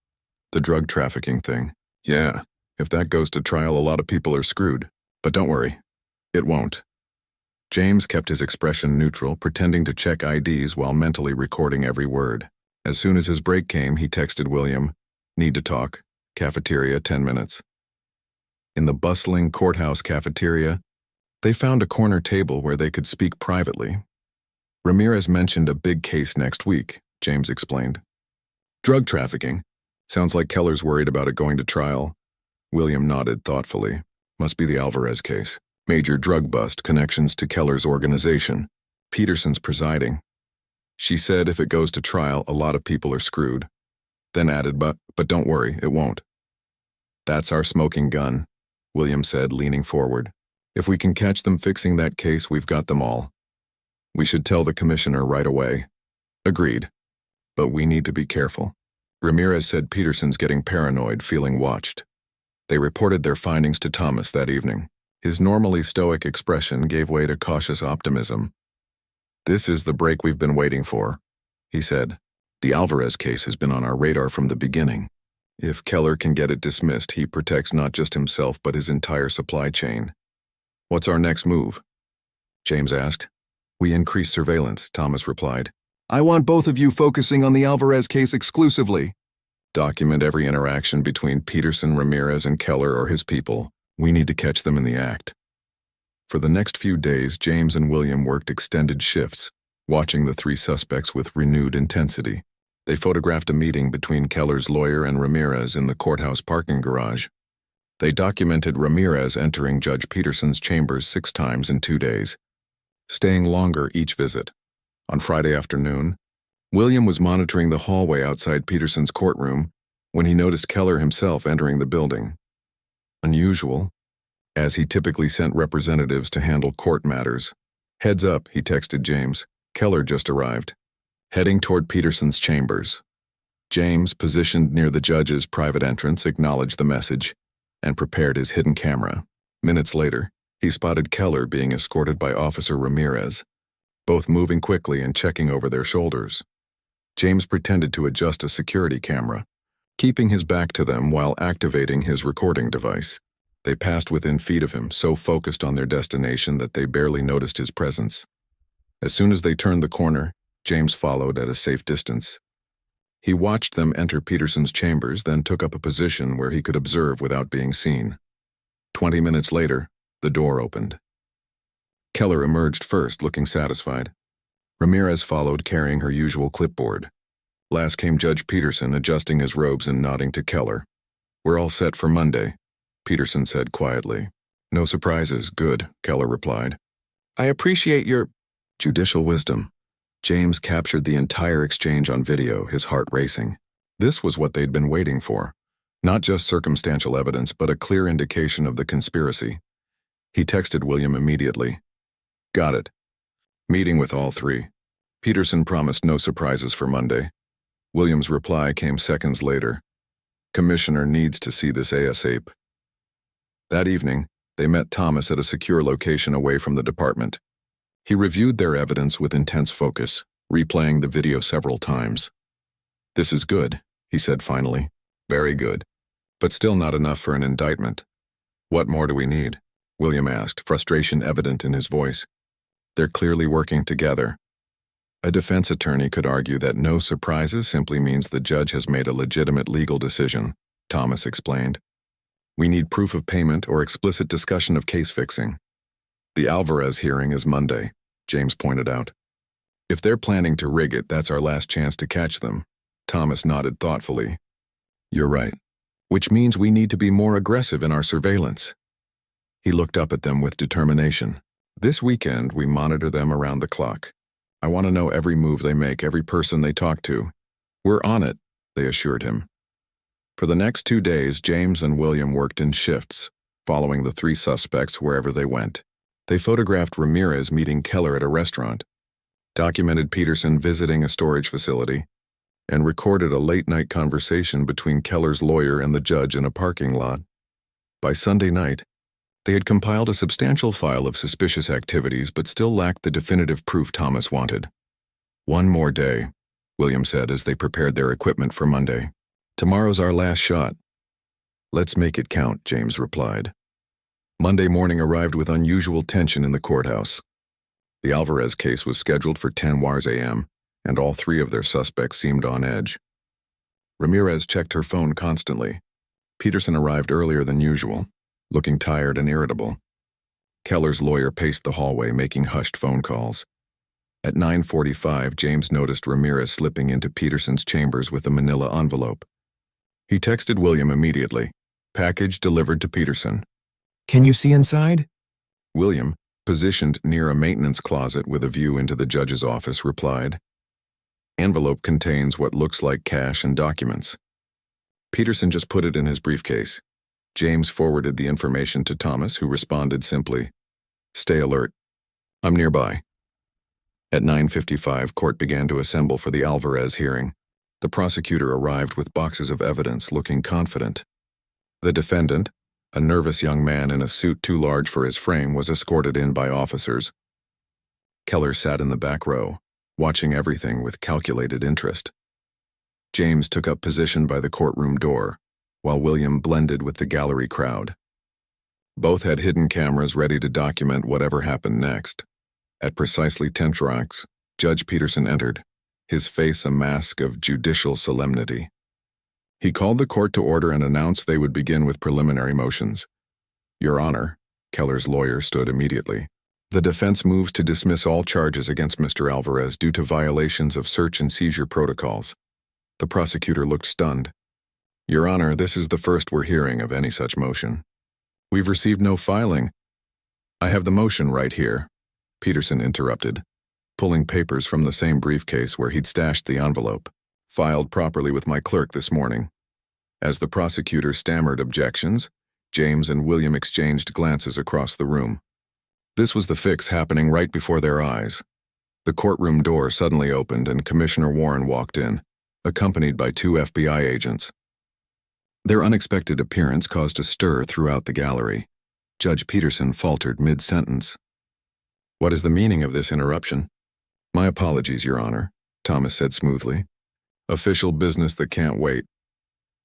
The drug trafficking thing. Yeah, if that goes to trial, a lot of people are screwed. But don't worry, it won't. James kept his expression neutral, pretending to check IDs while mentally recording every word. As soon as his break came, he texted William, "Need to talk. Cafeteria, 10 minutes." In the bustling courthouse cafeteria, they found a corner table where they could speak privately. Ramirez mentioned a big case next week, James explained. Drug trafficking. Sounds like Keller's worried about it going to trial. William nodded thoughtfully. Must be the Alvarez case. Major drug bust, connections to Keller's organization. Peterson's presiding. She said if it goes to trial, a lot of people are screwed. Then added, but don't worry, it won't. That's our smoking gun, William said, leaning forward. If we can catch them fixing that case, we've got them all. We should tell the commissioner right away. Agreed. But we need to be careful. Ramirez said Peterson's getting paranoid, feeling watched. They reported their findings to Thomas that evening. His normally stoic expression gave way to cautious optimism. This is the break we've been waiting for, he said. The Alvarez case has been on our radar from the beginning. If Keller can get it dismissed, he protects not just himself but his entire supply chain. What's our next move? James asked. We increase surveillance, Thomas replied. I want both of you focusing on the Alvarez case exclusively. Document every interaction between Peterson, Ramirez, and Keller or his people. We need to catch them in the act. For the next few days, James and William worked extended shifts, watching the three suspects with renewed intensity. They photographed a meeting between Keller's lawyer and Ramirez in the courthouse parking garage. They documented Ramirez entering Judge Peterson's chambers 6 times in 2 days, staying longer each visit. On Friday afternoon, William was monitoring the hallway outside Peterson's courtroom when he noticed Keller himself entering the building. Unusual, as he typically sent representatives to handle court matters. Heads up, he texted James. Keller just arrived. Heading toward Peterson's chambers. James, positioned near the judge's private entrance, acknowledged the message and prepared his hidden camera. Minutes later, he spotted Keller being escorted by Officer Ramirez, both moving quickly and checking over their shoulders. James pretended to adjust a security camera, keeping his back to them while activating his recording device. They passed within feet of him, so focused on their destination that they barely noticed his presence. As soon as they turned the corner, James followed at a safe distance. He watched them enter Peterson's chambers, then took up a position where he could observe without being seen. 20 minutes later, the door opened. Keller emerged first, looking satisfied. Ramirez followed, carrying her usual clipboard. Last came Judge Peterson, adjusting his robes and nodding to Keller. We're all set for Monday, Peterson said quietly. No surprises, good, Keller replied. I appreciate your judicial wisdom. James captured the entire exchange on video, his heart racing. This was what they'd been waiting for. Not just circumstantial evidence, but a clear indication of the conspiracy. He texted William immediately. Got it. Meeting with all three. Peterson promised no surprises for Monday. William's reply came seconds later. Commissioner needs to see this ASAP. That evening, they met Thomas at a secure location away from the department. He reviewed their evidence with intense focus, replaying the video several times. This is good, he said finally. Very good. But still not enough for an indictment. What more do we need? William asked, frustration evident in his voice. They're clearly working together. A defense attorney could argue that no surprises simply means the judge has made a legitimate legal decision, Thomas explained. We need proof of payment or explicit discussion of case fixing. The Alvarez hearing is Monday, James pointed out. If they're planning to rig it, that's our last chance to catch them. Thomas nodded thoughtfully. You're right. Which means we need to be more aggressive in our surveillance. He looked up at them with determination. This weekend, we monitor them around the clock. I want to know every move they make, every person they talk to. We're on it, they assured him. For the next 2 days, James and William worked in shifts, following the three suspects wherever they went. They photographed Ramirez meeting Keller at a restaurant, documented Peterson visiting a storage facility, and recorded a late-night conversation between Keller's lawyer and the judge in a parking lot. By Sunday night, they had compiled a substantial file of suspicious activities but still lacked the definitive proof Thomas wanted. "One more day," William said as they prepared their equipment for Monday. "Tomorrow's our last shot." "Let's make it count," James replied. Monday morning arrived with unusual tension in the courthouse. The Alvarez case was scheduled for 10 a.m., and all three of their suspects seemed on edge. Ramirez checked her phone constantly. Peterson arrived earlier than usual, looking tired and irritable. Keller's lawyer paced the hallway, making hushed phone calls. At 9:45, James noticed Ramirez slipping into Peterson's chambers with a manila envelope. He texted William immediately. "Package delivered to Peterson." "Can you see inside?" William, positioned near a maintenance closet with a view into the judge's office, replied. "Envelope contains what looks like cash and documents." Peterson just put it in his briefcase. James forwarded the information to Thomas, who responded simply, "Stay alert. I'm nearby." At 9:55, court began to assemble for the Alvarez hearing. The prosecutor arrived with boxes of evidence, looking confident. The defendant, a nervous young man in a suit too large for his frame, was escorted in by officers. Keller sat in the back row, watching everything with calculated interest. James took up position by the courtroom door, while William blended with the gallery crowd. Both had hidden cameras ready to document whatever happened next. At precisely 10 tracks, Judge Peterson entered, his face a mask of judicial solemnity. He called the court to order and announced they would begin with preliminary motions. "Your Honor," Keller's lawyer stood immediately. "The defense moves to dismiss all charges against Mr. Alvarez due to violations of search and seizure protocols." The prosecutor looked stunned. "Your Honor, this is the first we're hearing of any such motion. We've received no filing." "I have the motion right here," Peterson interrupted, pulling papers from the same briefcase where he'd stashed the envelope. "Filed properly with my clerk this morning." As the prosecutor stammered objections, James and William exchanged glances across the room. This was the fix happening right before their eyes. The courtroom door suddenly opened and Commissioner Warren walked in, accompanied by 2 FBI agents. Their unexpected appearance caused a stir throughout the gallery. Judge Peterson faltered mid-sentence. "What is the meaning of this interruption?" "My apologies, Your Honor," Thomas said smoothly. "Official business that can't wait."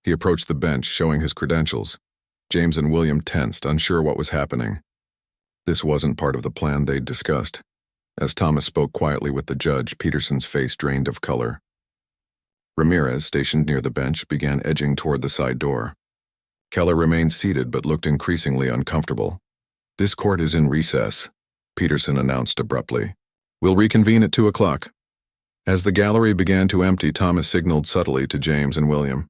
He approached the bench, showing his credentials. James and William tensed, unsure what was happening. This wasn't part of the plan they'd discussed. As Thomas spoke quietly with the judge, Peterson's face drained of color. Ramirez, stationed near the bench, began edging toward the side door. Keller remained seated but looked increasingly uncomfortable. "This court is in recess," Peterson announced abruptly. "We'll reconvene at 2 o'clock. As the gallery began to empty, Thomas signaled subtly to James and William.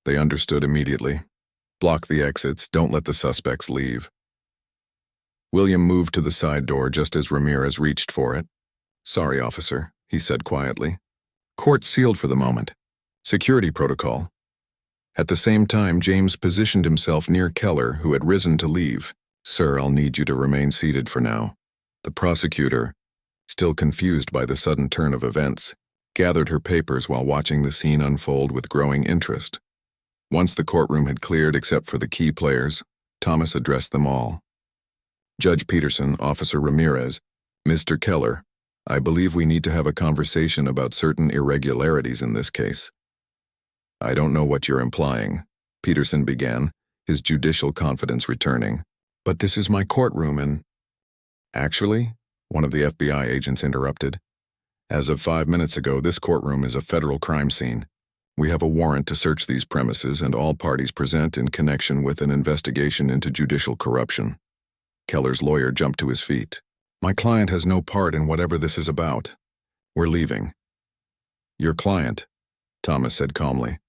They understood immediately. "Block the exits, don't let the suspects leave." William moved to the side door just as Ramirez reached for it. "Sorry, officer," he said quietly. "Court sealed for the moment. Security protocol." At the same time, James positioned himself near Keller, who had risen to leave. "Sir, I'll need you to remain seated for now." The prosecutor, still confused by the sudden turn of events, gathered her papers while watching the scene unfold with growing interest. Once the courtroom had cleared except for the key players, Thomas addressed them all. "Judge Peterson, Officer Ramirez, Mr. Keller, I believe we need to have a conversation about certain irregularities in this case." "I don't know what you're implying," Peterson began, his judicial confidence returning. "But this is my courtroom and—" "Actually," one of the FBI agents interrupted, "as of 5 minutes ago, this courtroom is a federal crime scene. We have a warrant to search these premises and all parties present in connection with an investigation into judicial corruption." Keller's lawyer jumped to his feet. "My client has no part in whatever this is about. We're leaving." "Your client," Thomas said calmly,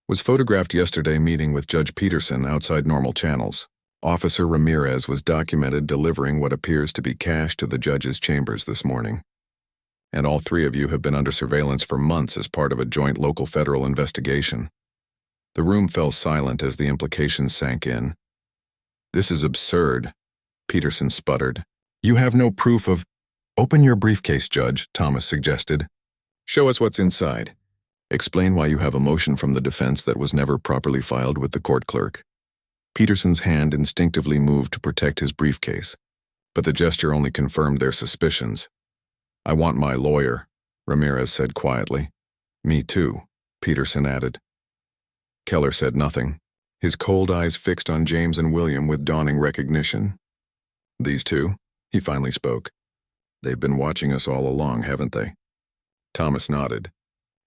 "was photographed yesterday meeting with Judge Peterson outside normal channels. Officer Ramirez was documented delivering what appears to be cash to the judge's chambers this morning. And all three of you have been under surveillance for months as part of a joint local-federal investigation." The room fell silent as the implications sank in. "This is absurd," Peterson sputtered. "You have no proof of—" "Open your briefcase, Judge," Thomas suggested. "Show us what's inside. Explain why you have a motion from the defense that was never properly filed with the court clerk." Peterson's hand instinctively moved to protect his briefcase, but the gesture only confirmed their suspicions. "I want my lawyer," Ramirez said quietly. "Me too," Peterson added. Keller said nothing, his cold eyes fixed on James and William with dawning recognition. "These two?" he finally spoke. "They've been watching us all along, haven't they?" Thomas nodded.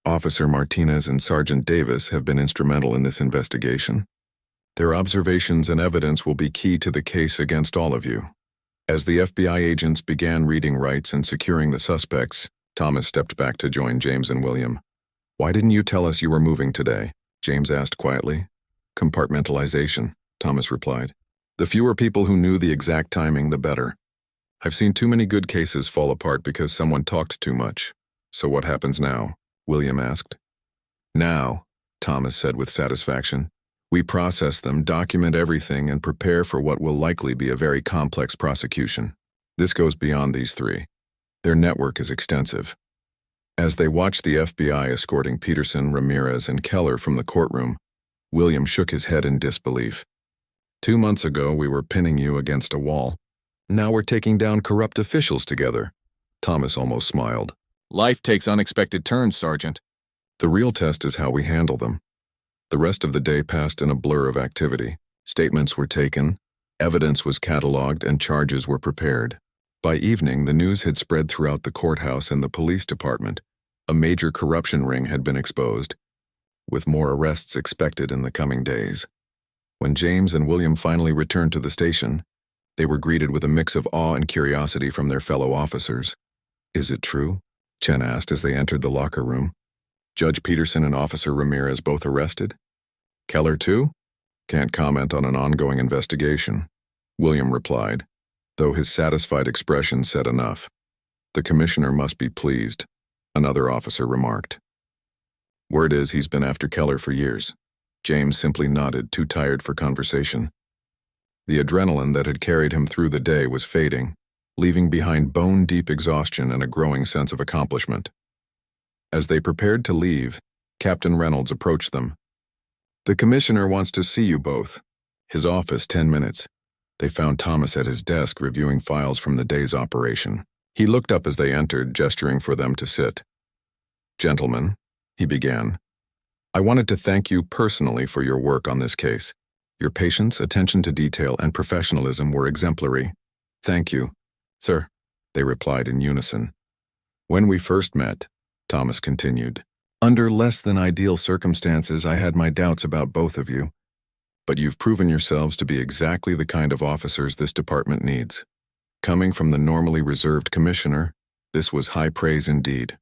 "Officer Martinez and Sergeant Davis have been instrumental in this investigation. Their observations and evidence will be key to the case against all of you." As the FBI agents began reading rights and securing the suspects, Thomas stepped back to join James and William. "Why didn't you tell us you were moving today?" James asked quietly. "Compartmentalization," Thomas replied. "The fewer people who knew the exact timing, the better. I've seen too many good cases fall apart because someone talked too much. So what happens now?" William asked. "Now," Thomas said with satisfaction, "we process them, document everything, and prepare for what will likely be a very complex prosecution. This goes beyond these three. Their network is extensive." As they watched the FBI escorting Peterson, Ramirez, and Keller from the courtroom, William shook his head in disbelief. "2 months ago, we were pinning you against a wall. Now we're taking down corrupt officials together." Thomas almost smiled. "Life takes unexpected turns, Sergeant." "The real test is how we handle them." The rest of the day passed in a blur of activity. Statements were taken, evidence was cataloged, and charges were prepared. By evening, the news had spread throughout the courthouse and the police department. A major corruption ring had been exposed, with more arrests expected in the coming days. When James and William finally returned to the station, they were greeted with a mix of awe and curiosity from their fellow officers. "Is it true?" Chen asked as they entered the locker room. "Judge Peterson and Officer Ramirez both arrested? Keller too?" "Can't comment on an ongoing investigation," William replied, though his satisfied expression said enough. "The commissioner must be pleased," another officer remarked. "Word is he's been after Keller for years." James simply nodded, too tired for conversation. The adrenaline that had carried him through the day was fading, leaving behind bone-deep exhaustion and a growing sense of accomplishment. As they prepared to leave, Captain Reynolds approached them. "The commissioner wants to see you both." His office, 10 minutes. They found Thomas at his desk reviewing files from the day's operation. He looked up as they entered, gesturing for them to sit. "Gentlemen," he began, "I wanted to thank you personally for your work on this case. Your patience, attention to detail, and professionalism were exemplary." "Thank you, sir," they replied in unison. "When we first met," Thomas continued, "under less than ideal circumstances, I had my doubts about both of you. But you've proven yourselves to be exactly the kind of officers this department needs. Coming from the normally reserved commissioner, this was high praise indeed."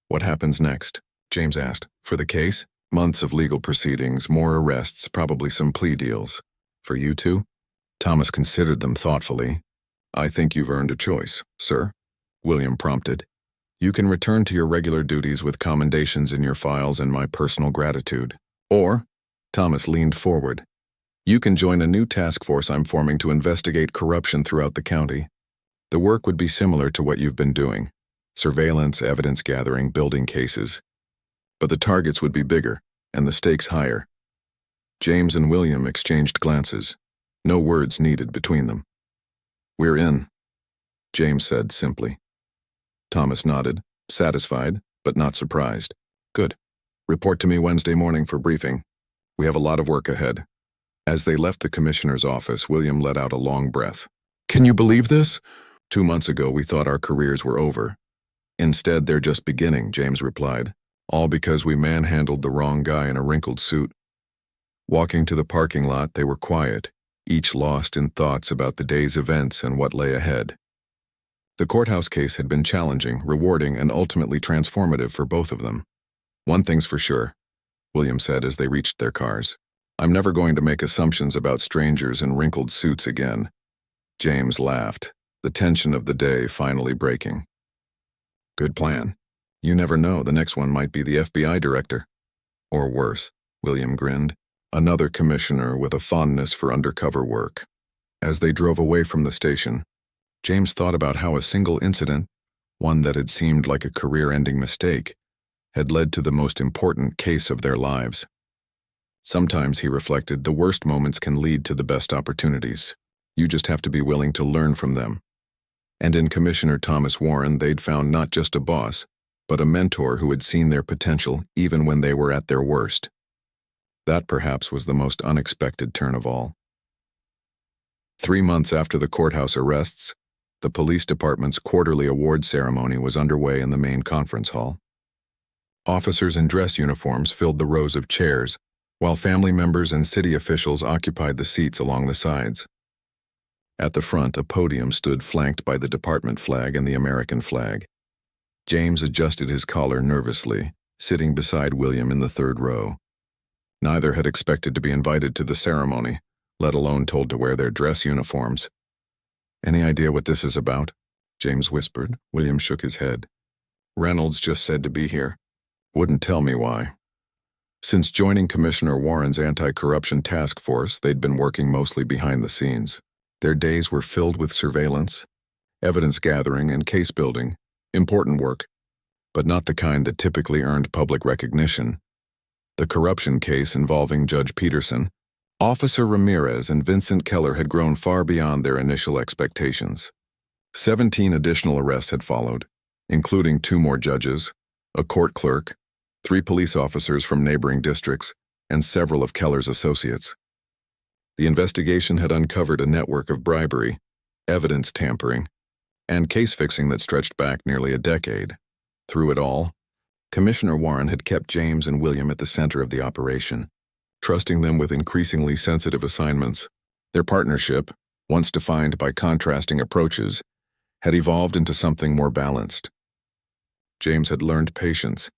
"What happens next?" James asked. "For the case? Months of legal proceedings, more arrests, probably some plea deals. For you two?" Thomas considered them thoughtfully. "I think you've earned a choice, sir," William prompted. "You can return to your regular duties with commendations in your files and my personal gratitude. Or," Thomas leaned forward, "you can join a new task force I'm forming to investigate corruption throughout the county. The work would be similar to what you've been doing. Surveillance, evidence gathering, building cases. But the targets would be bigger, and the stakes higher." James and William exchanged glances. No words needed between them. "We're in," James said simply. Thomas nodded, satisfied, but not surprised. "Good. Report to me Wednesday morning for briefing. We have a lot of work ahead." As they left the commissioner's office, William let out a long breath. "Can you believe this? 2 months ago, we thought our careers were over. Instead, they're just beginning," James replied. "All because we manhandled the wrong guy in a wrinkled suit." Walking to the parking lot, they were quiet, each lost in thoughts about the day's events and what lay ahead. The courthouse case had been challenging, rewarding, and ultimately transformative for both of them. "One thing's for sure," William said as they reached their cars. "I'm never going to make assumptions about strangers in wrinkled suits again." James laughed, the tension of the day finally breaking. "Good plan. You never know, the next one might be the FBI director." "Or worse," William grinned, another commissioner with a fondness for undercover work. As they drove away from the station, James thought about how a single incident, one that had seemed like a career-ending mistake, had led to the most important case of their lives. Sometimes, he reflected, the worst moments can lead to the best opportunities. You just have to be willing to learn from them. And in Commissioner Thomas Warren, they'd found not just a boss, but a mentor who had seen their potential even when they were at their worst. That perhaps was the most unexpected turn of all. 3 months after the courthouse arrests, the police department's quarterly award ceremony was underway in the main conference hall. Officers in dress uniforms filled the rows of chairs, while family members and city officials occupied the seats along the sides. At the front, a podium stood flanked by the department flag and the American flag. James adjusted his collar nervously, sitting beside William in the third row. Neither had expected to be invited to the ceremony, let alone told to wear their dress uniforms. "Any idea what this is about?" James whispered. William shook his head. "Reynolds just said to be here. Wouldn't tell me why." Since joining Commissioner Warren's anti-corruption task force, they'd been working mostly behind the scenes. Their days were filled with surveillance, evidence gathering, and case building, important work, but not the kind that typically earned public recognition. The corruption case involving Judge Peterson, Officer Ramirez, and Vincent Keller had grown far beyond their initial expectations. 17 additional arrests had followed, including 2 more judges, a court clerk, 3 police officers from neighboring districts, and several of Keller's associates. The investigation had uncovered a network of bribery, evidence tampering, and case-fixing that stretched back nearly a decade. Through it all, Commissioner Warren had kept James and William at the center of the operation, trusting them with increasingly sensitive assignments. Their partnership, once defined by contrasting approaches, had evolved into something more balanced. James had learned patience.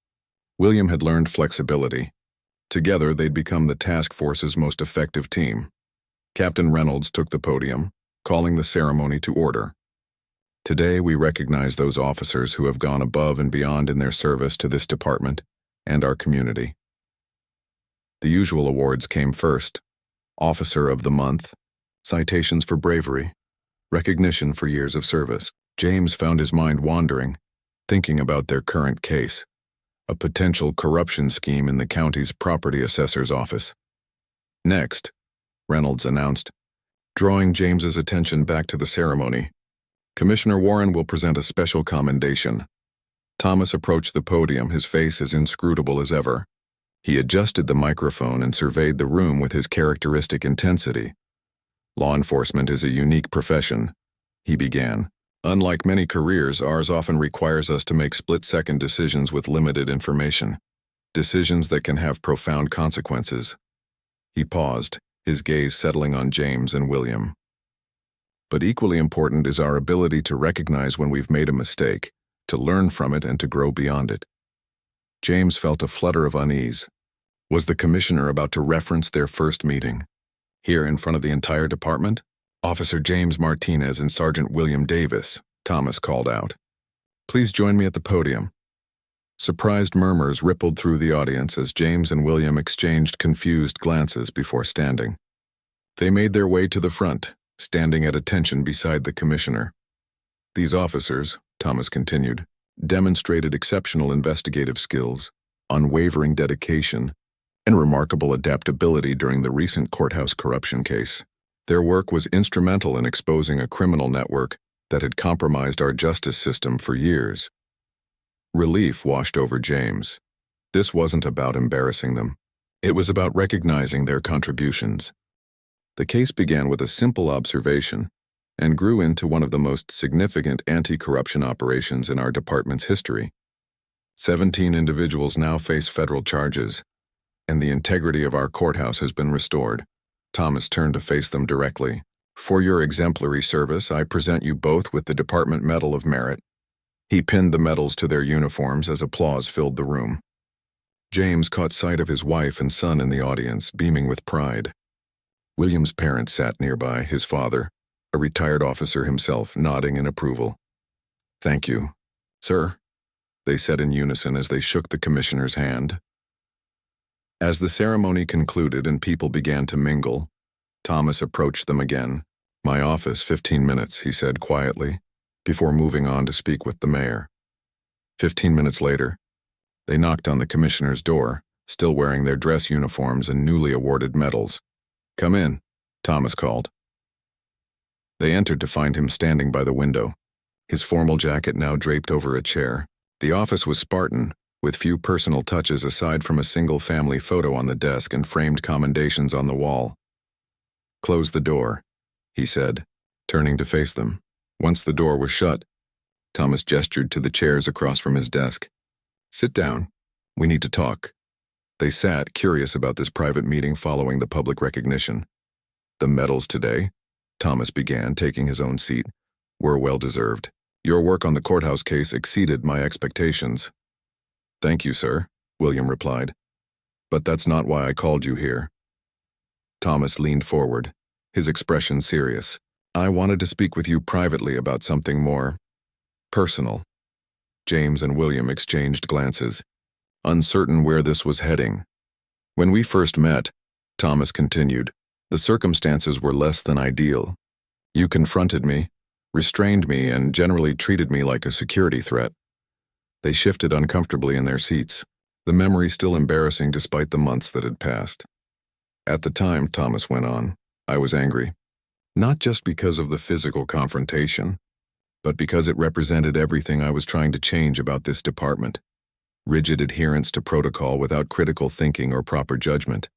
William had learned flexibility. Together, they'd become the task force's most effective team. Captain Reynolds took the podium, calling the ceremony to order. Today, we recognize those officers who have gone above and beyond in their service to this department and our community. The usual awards came first: Officer of the Month, citations for bravery, recognition for years of service. James found his mind wandering, thinking about their current case, a potential corruption scheme in the county's property assessor's office. Next, Reynolds announced, drawing James's attention back to the ceremony, Commissioner Warren will present a special commendation. Thomas approached the podium, his face as inscrutable as ever. He adjusted the microphone and surveyed the room with his characteristic intensity. "Law enforcement is a unique profession," he began. "Unlike many careers, ours often requires us to make split-second decisions with limited information, decisions that can have profound consequences." He paused, his gaze settling on James and William. "But equally important is our ability to recognize when we've made a mistake, to learn from it and to grow beyond it." James felt a flutter of unease. Was the commissioner about to reference their first meeting? Here in front of the entire department? "Officer James Martinez and Sergeant William Davis," Thomas called out. "Please join me at the podium." Surprised murmurs rippled through the audience as James and William exchanged confused glances before standing. They made their way to the front, standing at attention beside the commissioner. "These officers," Thomas continued, "demonstrated exceptional investigative skills, unwavering dedication, and remarkable adaptability during the recent courthouse corruption case. Their work was instrumental in exposing a criminal network that had compromised our justice system for years." Relief washed over James. This wasn't about embarrassing them. It was about recognizing their contributions. The case began with a simple observation and grew into one of the most significant anti-corruption operations in our department's history. 17 individuals now face federal charges, and the integrity of our courthouse has been restored. Thomas turned to face them directly. "For your exemplary service, I present you both with the Department Medal of Merit." He pinned the medals to their uniforms as applause filled the room. James caught sight of his wife and son in the audience, beaming with pride. William's parents sat nearby, his father, a retired officer himself, nodding in approval. "Thank you, sir," they said in unison as they shook the commissioner's hand. As the ceremony concluded and people began to mingle, Thomas approached them again. "My office, 15 minutes, he said quietly, before moving on to speak with the mayor. 15 minutes later, they knocked on the commissioner's door, still wearing their dress uniforms and newly awarded medals. "Come in," Thomas called. They entered to find him standing by the window, his formal jacket now draped over a chair. The office was Spartan, with few personal touches aside from a single family photo on the desk and framed commendations on the wall. "Close the door," he said, turning to face them. Once the door was shut, Thomas gestured to the chairs across from his desk. "Sit down. We need to talk." They sat, curious about this private meeting following the public recognition. "The medals today," Thomas began, taking his own seat, "were well-deserved. Your work on the courthouse case exceeded my expectations." "Thank you, sir," William replied. "But that's not why I called you here." Thomas leaned forward, his expression serious. "I wanted to speak with you privately about something more personal." James and William exchanged glances, uncertain where this was heading. "When we first met," Thomas continued, "the circumstances were less than ideal. You confronted me, restrained me, and generally treated me like a security threat." They shifted uncomfortably in their seats, the memory still embarrassing despite the months that had passed. "At the time," Thomas went on, "I was angry. Not just because of the physical confrontation, but because it represented everything I was trying to change about this department. Rigid adherence to protocol without critical thinking or proper judgment."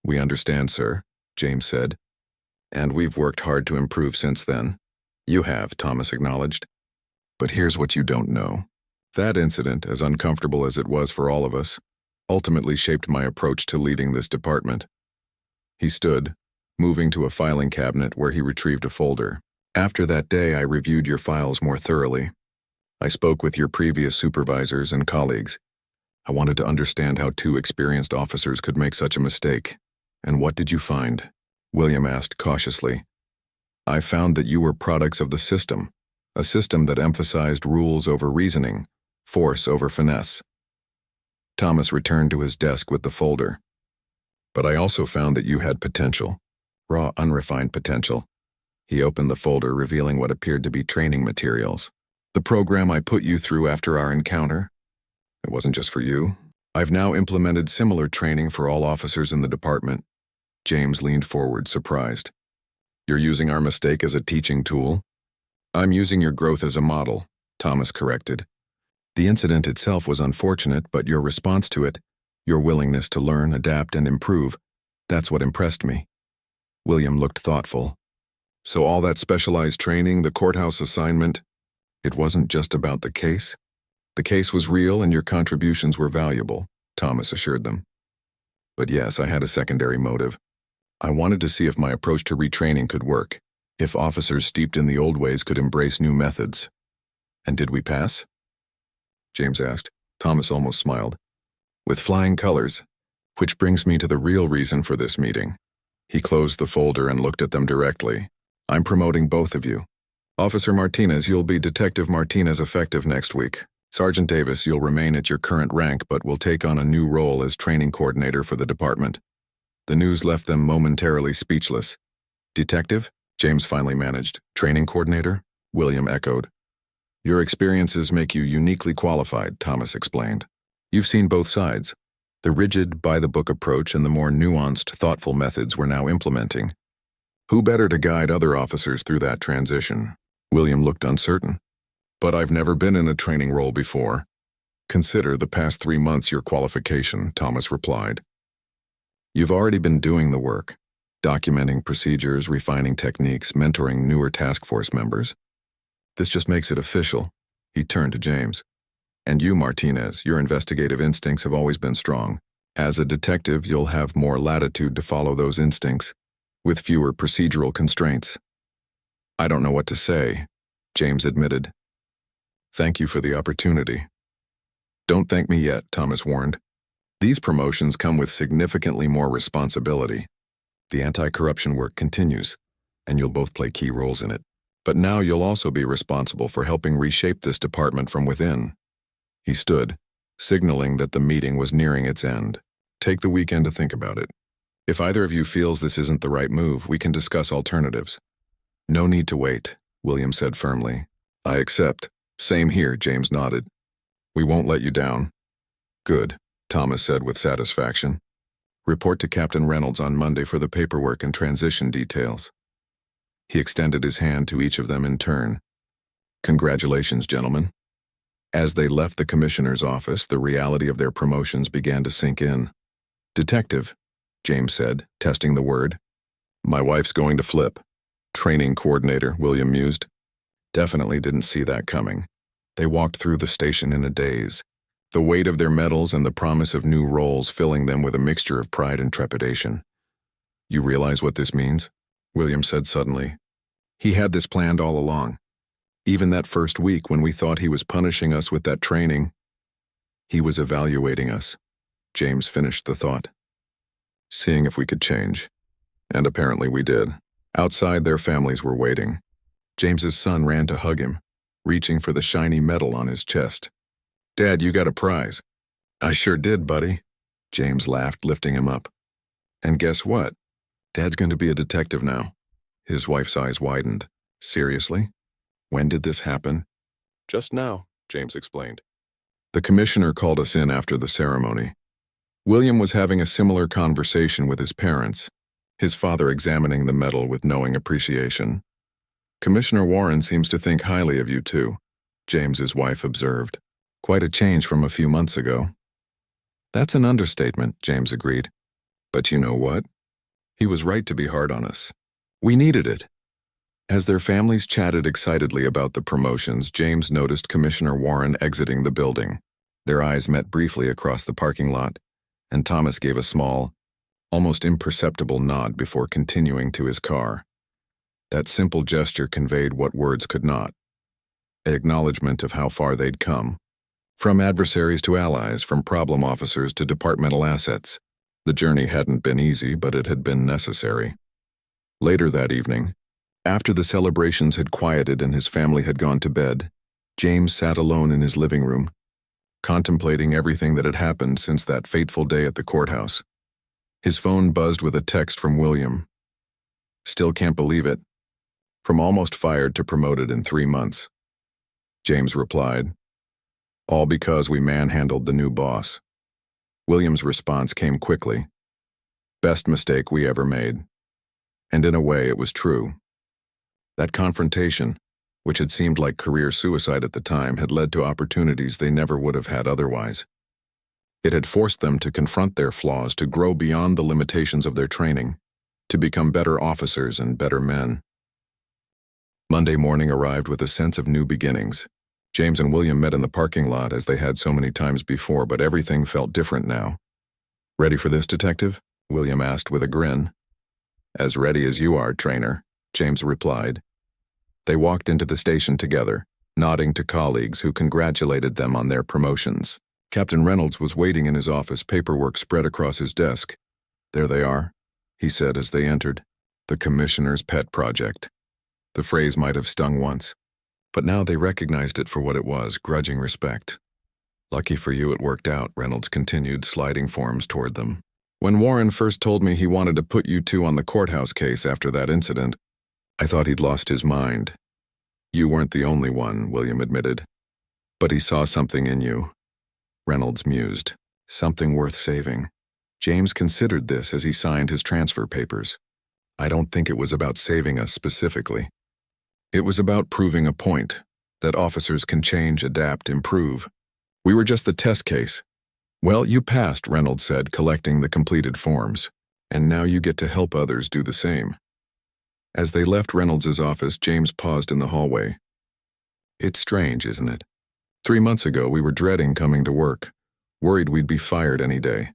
"We understand, sir," James said. "And we've worked hard to improve since then." "You have," Thomas acknowledged. "But here's what you don't know. That incident, as uncomfortable as it was for all of us, ultimately shaped my approach to leading this department." He stood, moving to a filing cabinet where he retrieved a folder. "After that day, I reviewed your files more thoroughly. I spoke with your previous supervisors and colleagues. I wanted to understand how two experienced officers could make such a mistake." "And what did you find?" William asked cautiously. "I found that you were products of the system, a system that emphasized rules over reasoning, force over finesse." Thomas returned to his desk with the folder. "But I also found that you had potential, raw, unrefined potential." He opened the folder, revealing what appeared to be training materials. "The program I put you through after our encounter, it wasn't just for you. I've now implemented similar training for all officers in the department." James leaned forward, surprised. "You're using our mistake as a teaching tool?" "I'm using your growth as a model," Thomas corrected. "The incident itself was unfortunate, but your response to it, your willingness to learn, adapt, and improve, that's what impressed me." William looked thoughtful. "So all that specialized training, the courthouse assignment, it wasn't just about the case? The case was real and your contributions were valuable," Thomas assured them. "But yes, I had a secondary motive. I wanted to see if my approach to retraining could work, if officers steeped in the old ways could embrace new methods." "And did we pass?" James asked. Thomas almost smiled. "With flying colors, which brings me to the real reason for this meeting." He closed the folder and looked at them directly. "I'm promoting both of you. Officer Martinez, you'll be Detective Martinez effective next week. Sergeant Davis, you'll remain at your current rank but will take on a new role as training coordinator for the department." The news left them momentarily speechless. "Detective?" James finally managed. "Training coordinator?" William echoed. "Your experiences make you uniquely qualified," Thomas explained. "You've seen both sides, the rigid, by-the-book approach and the more nuanced, thoughtful methods we're now implementing. Who better to guide other officers through that transition?" William looked uncertain. "But I've never been in a training role before." "Consider the past 3 months your qualification," Thomas replied. "You've already been doing the work, documenting procedures, refining techniques, mentoring newer task force members. This just makes it official." He turned to James. "And you, Martinez, your investigative instincts have always been strong. As a detective, you'll have more latitude to follow those instincts, with fewer procedural constraints." "I don't know what to say," James admitted. "Thank you for the opportunity." "Don't thank me yet," Thomas warned. "These promotions come with significantly more responsibility. The anti-corruption work continues, and you'll both play key roles in it. But now you'll also be responsible for helping reshape this department from within." He stood, signaling that the meeting was nearing its end. "Take the weekend to think about it. If either of you feels this isn't the right move, we can discuss alternatives." "No need to wait," William said firmly. "I accept." "Same here," James nodded. "We won't let you down." "Good. Thomas said with satisfaction. Report to Captain Reynolds on Monday for the paperwork and transition details. He extended his hand to each of them in turn. Congratulations, gentlemen. As they left the commissioner's office, the reality of their promotions began to sink in. Detective, James said, testing the word. My wife's going to flip. Training coordinator, William mused. Definitely didn't see that coming. They walked through the station in a daze, the weight of their medals and the promise of new roles filling them with a mixture of pride and trepidation. You realize what this means? William said suddenly. He had this planned all along. Even that first week when we thought he was punishing us with that training, he was evaluating us. James finished the thought. Seeing if we could change. And apparently we did. Outside, their families were waiting. James's son ran to hug him, reaching for the shiny medal on his chest. Dad, you got a prize. I sure did, buddy. James laughed, lifting him up. And guess what? Dad's going to be a detective now. His wife's eyes widened. Seriously? When did this happen? Just now, James explained. The commissioner called us in after the ceremony. William was having a similar conversation with his parents, his father examining the medal with knowing appreciation. Commissioner Warren seems to think highly of you too, James's wife observed. Quite a change from a few months ago. That's an understatement, James agreed. But you know what? He was right to be hard on us. We needed it. As their families chatted excitedly about the promotions, James noticed Commissioner Warren exiting the building. Their eyes met briefly across the parking lot, and Thomas gave a small, almost imperceptible nod before continuing to his car. That simple gesture conveyed what words could not. An acknowledgement of how far they'd come. From adversaries to allies, from problem officers to departmental assets. The journey hadn't been easy, but it had been necessary. Later that evening, after the celebrations had quieted and his family had gone to bed, James sat alone in his living room, contemplating everything that had happened since that fateful day at the courthouse. His phone buzzed with a text from William. Still can't believe it. From almost fired to promoted in 3 months. James replied, all because we manhandled the new boss. William's response came quickly. Best mistake we ever made. And in a way, it was true. That confrontation, which had seemed like career suicide at the time, had led to opportunities they never would have had otherwise. It had forced them to confront their flaws, to grow beyond the limitations of their training, to become better officers and better men. Monday morning arrived with a sense of new beginnings. James and William met in the parking lot as they had so many times before, but everything felt different now. Ready for this, detective? William asked with a grin. As ready as you are, trainer, James replied. They walked into the station together, nodding to colleagues who congratulated them on their promotions. Captain Reynolds was waiting in his office, paperwork spread across his desk. There they are, he said as they entered. The commissioner's pet project. The phrase might have stung once, but now they recognized it for what it was, grudging respect. Lucky for you it worked out, Reynolds continued, sliding forms toward them. When Warren first told me he wanted to put you two on the courthouse case after that incident, I thought he'd lost his mind. You weren't the only one, William admitted. But he saw something in you. Reynolds mused. Something worth saving. James considered this as he signed his transfer papers. I don't think it was about saving us specifically. It was about proving a point, that officers can change, adapt, improve. We were just the test case. Well, you passed, Reynolds said, collecting the completed forms, and now you get to help others do the same. As they left Reynolds' office, James paused in the hallway. It's strange, isn't it? 3 months ago, we were dreading coming to work, worried we'd be fired any day.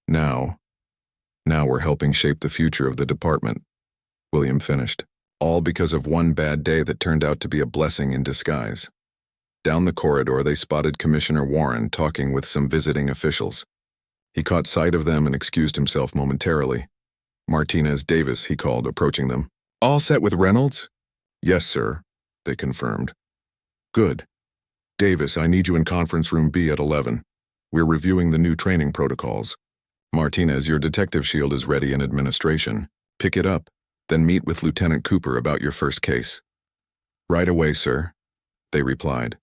Now we're helping shape the future of the department. William finished. All because of one bad day that turned out to be a blessing in disguise. Down the corridor, they spotted Commissioner Warren talking with some visiting officials. He caught sight of them and excused himself momentarily. Martinez Davis, he called, approaching them. All set with Reynolds? Yes, sir, they confirmed. Good. Davis, I need you in conference room B at 11. We're reviewing the new training protocols. Martinez, your detective shield is ready in administration. Pick it up. Then meet with Lieutenant Cooper about your first case. Right away, sir, they replied.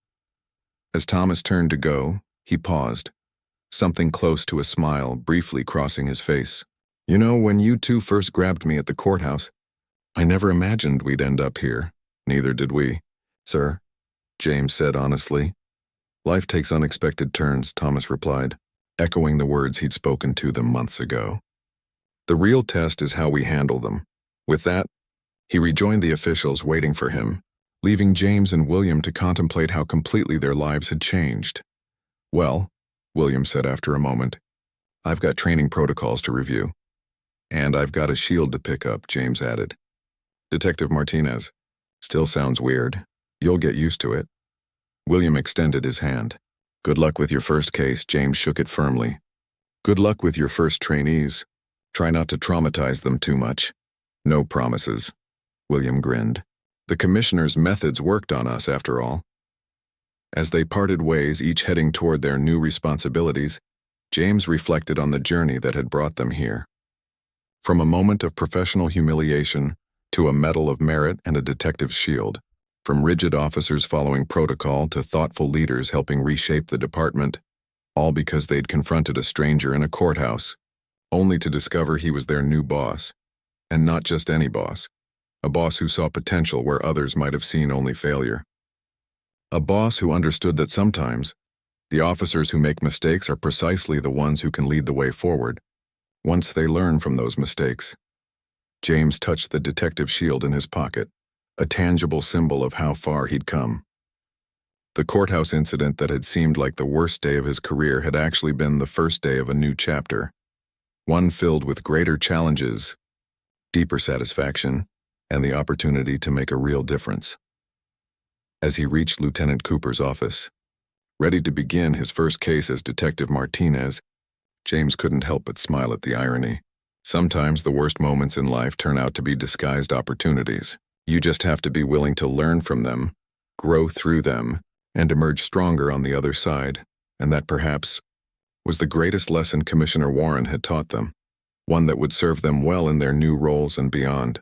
As Thomas turned to go, he paused. something close to a smile briefly crossing his face. You know, when you two first grabbed me at the courthouse, I never imagined we'd end up here. Neither did we, sir, James said honestly. Life takes unexpected turns, Thomas replied, echoing the words he'd spoken to them months ago. The real test is how we handle them. With that, he rejoined the officials waiting for him, leaving James and William to contemplate how completely their lives had changed. Well, William said after a moment, I've got training protocols to review. And I've got a shield to pick up, James added. Detective Martinez. Still sounds weird. You'll get used to it. William extended his hand. Good luck with your first case, James shook it firmly. Good luck with your first trainees. Try not to traumatize them too much. No promises. William grinned. The commissioner's methods worked on us, after all. As they parted ways, each heading toward their new responsibilities, James reflected on the journey that had brought them here. From a moment of professional humiliation to a medal of merit and a detective's shield, from rigid officers following protocol to thoughtful leaders helping reshape the department, all because they'd confronted a stranger in a courthouse, only to discover he was their new boss. And not just any boss. A boss who saw potential where others might have seen only failure. A boss who understood that sometimes, the officers who make mistakes are precisely the ones who can lead the way forward, once they learn from those mistakes. James touched the detective shield in his pocket, a tangible symbol of how far he'd come. The courthouse incident that had seemed like the worst day of his career had actually been the first day of a new chapter, one filled with greater challenges, deeper satisfaction, and the opportunity to make a real difference. As he reached Lieutenant Cooper's office, ready to begin his first case as Detective Martinez, James couldn't help but smile at the irony. Sometimes the worst moments in life turn out to be disguised opportunities. You just have to be willing to learn from them, grow through them, and emerge stronger on the other side. And that perhaps was the greatest lesson Commissioner Warren had taught them, one that would serve them well in their new roles and beyond.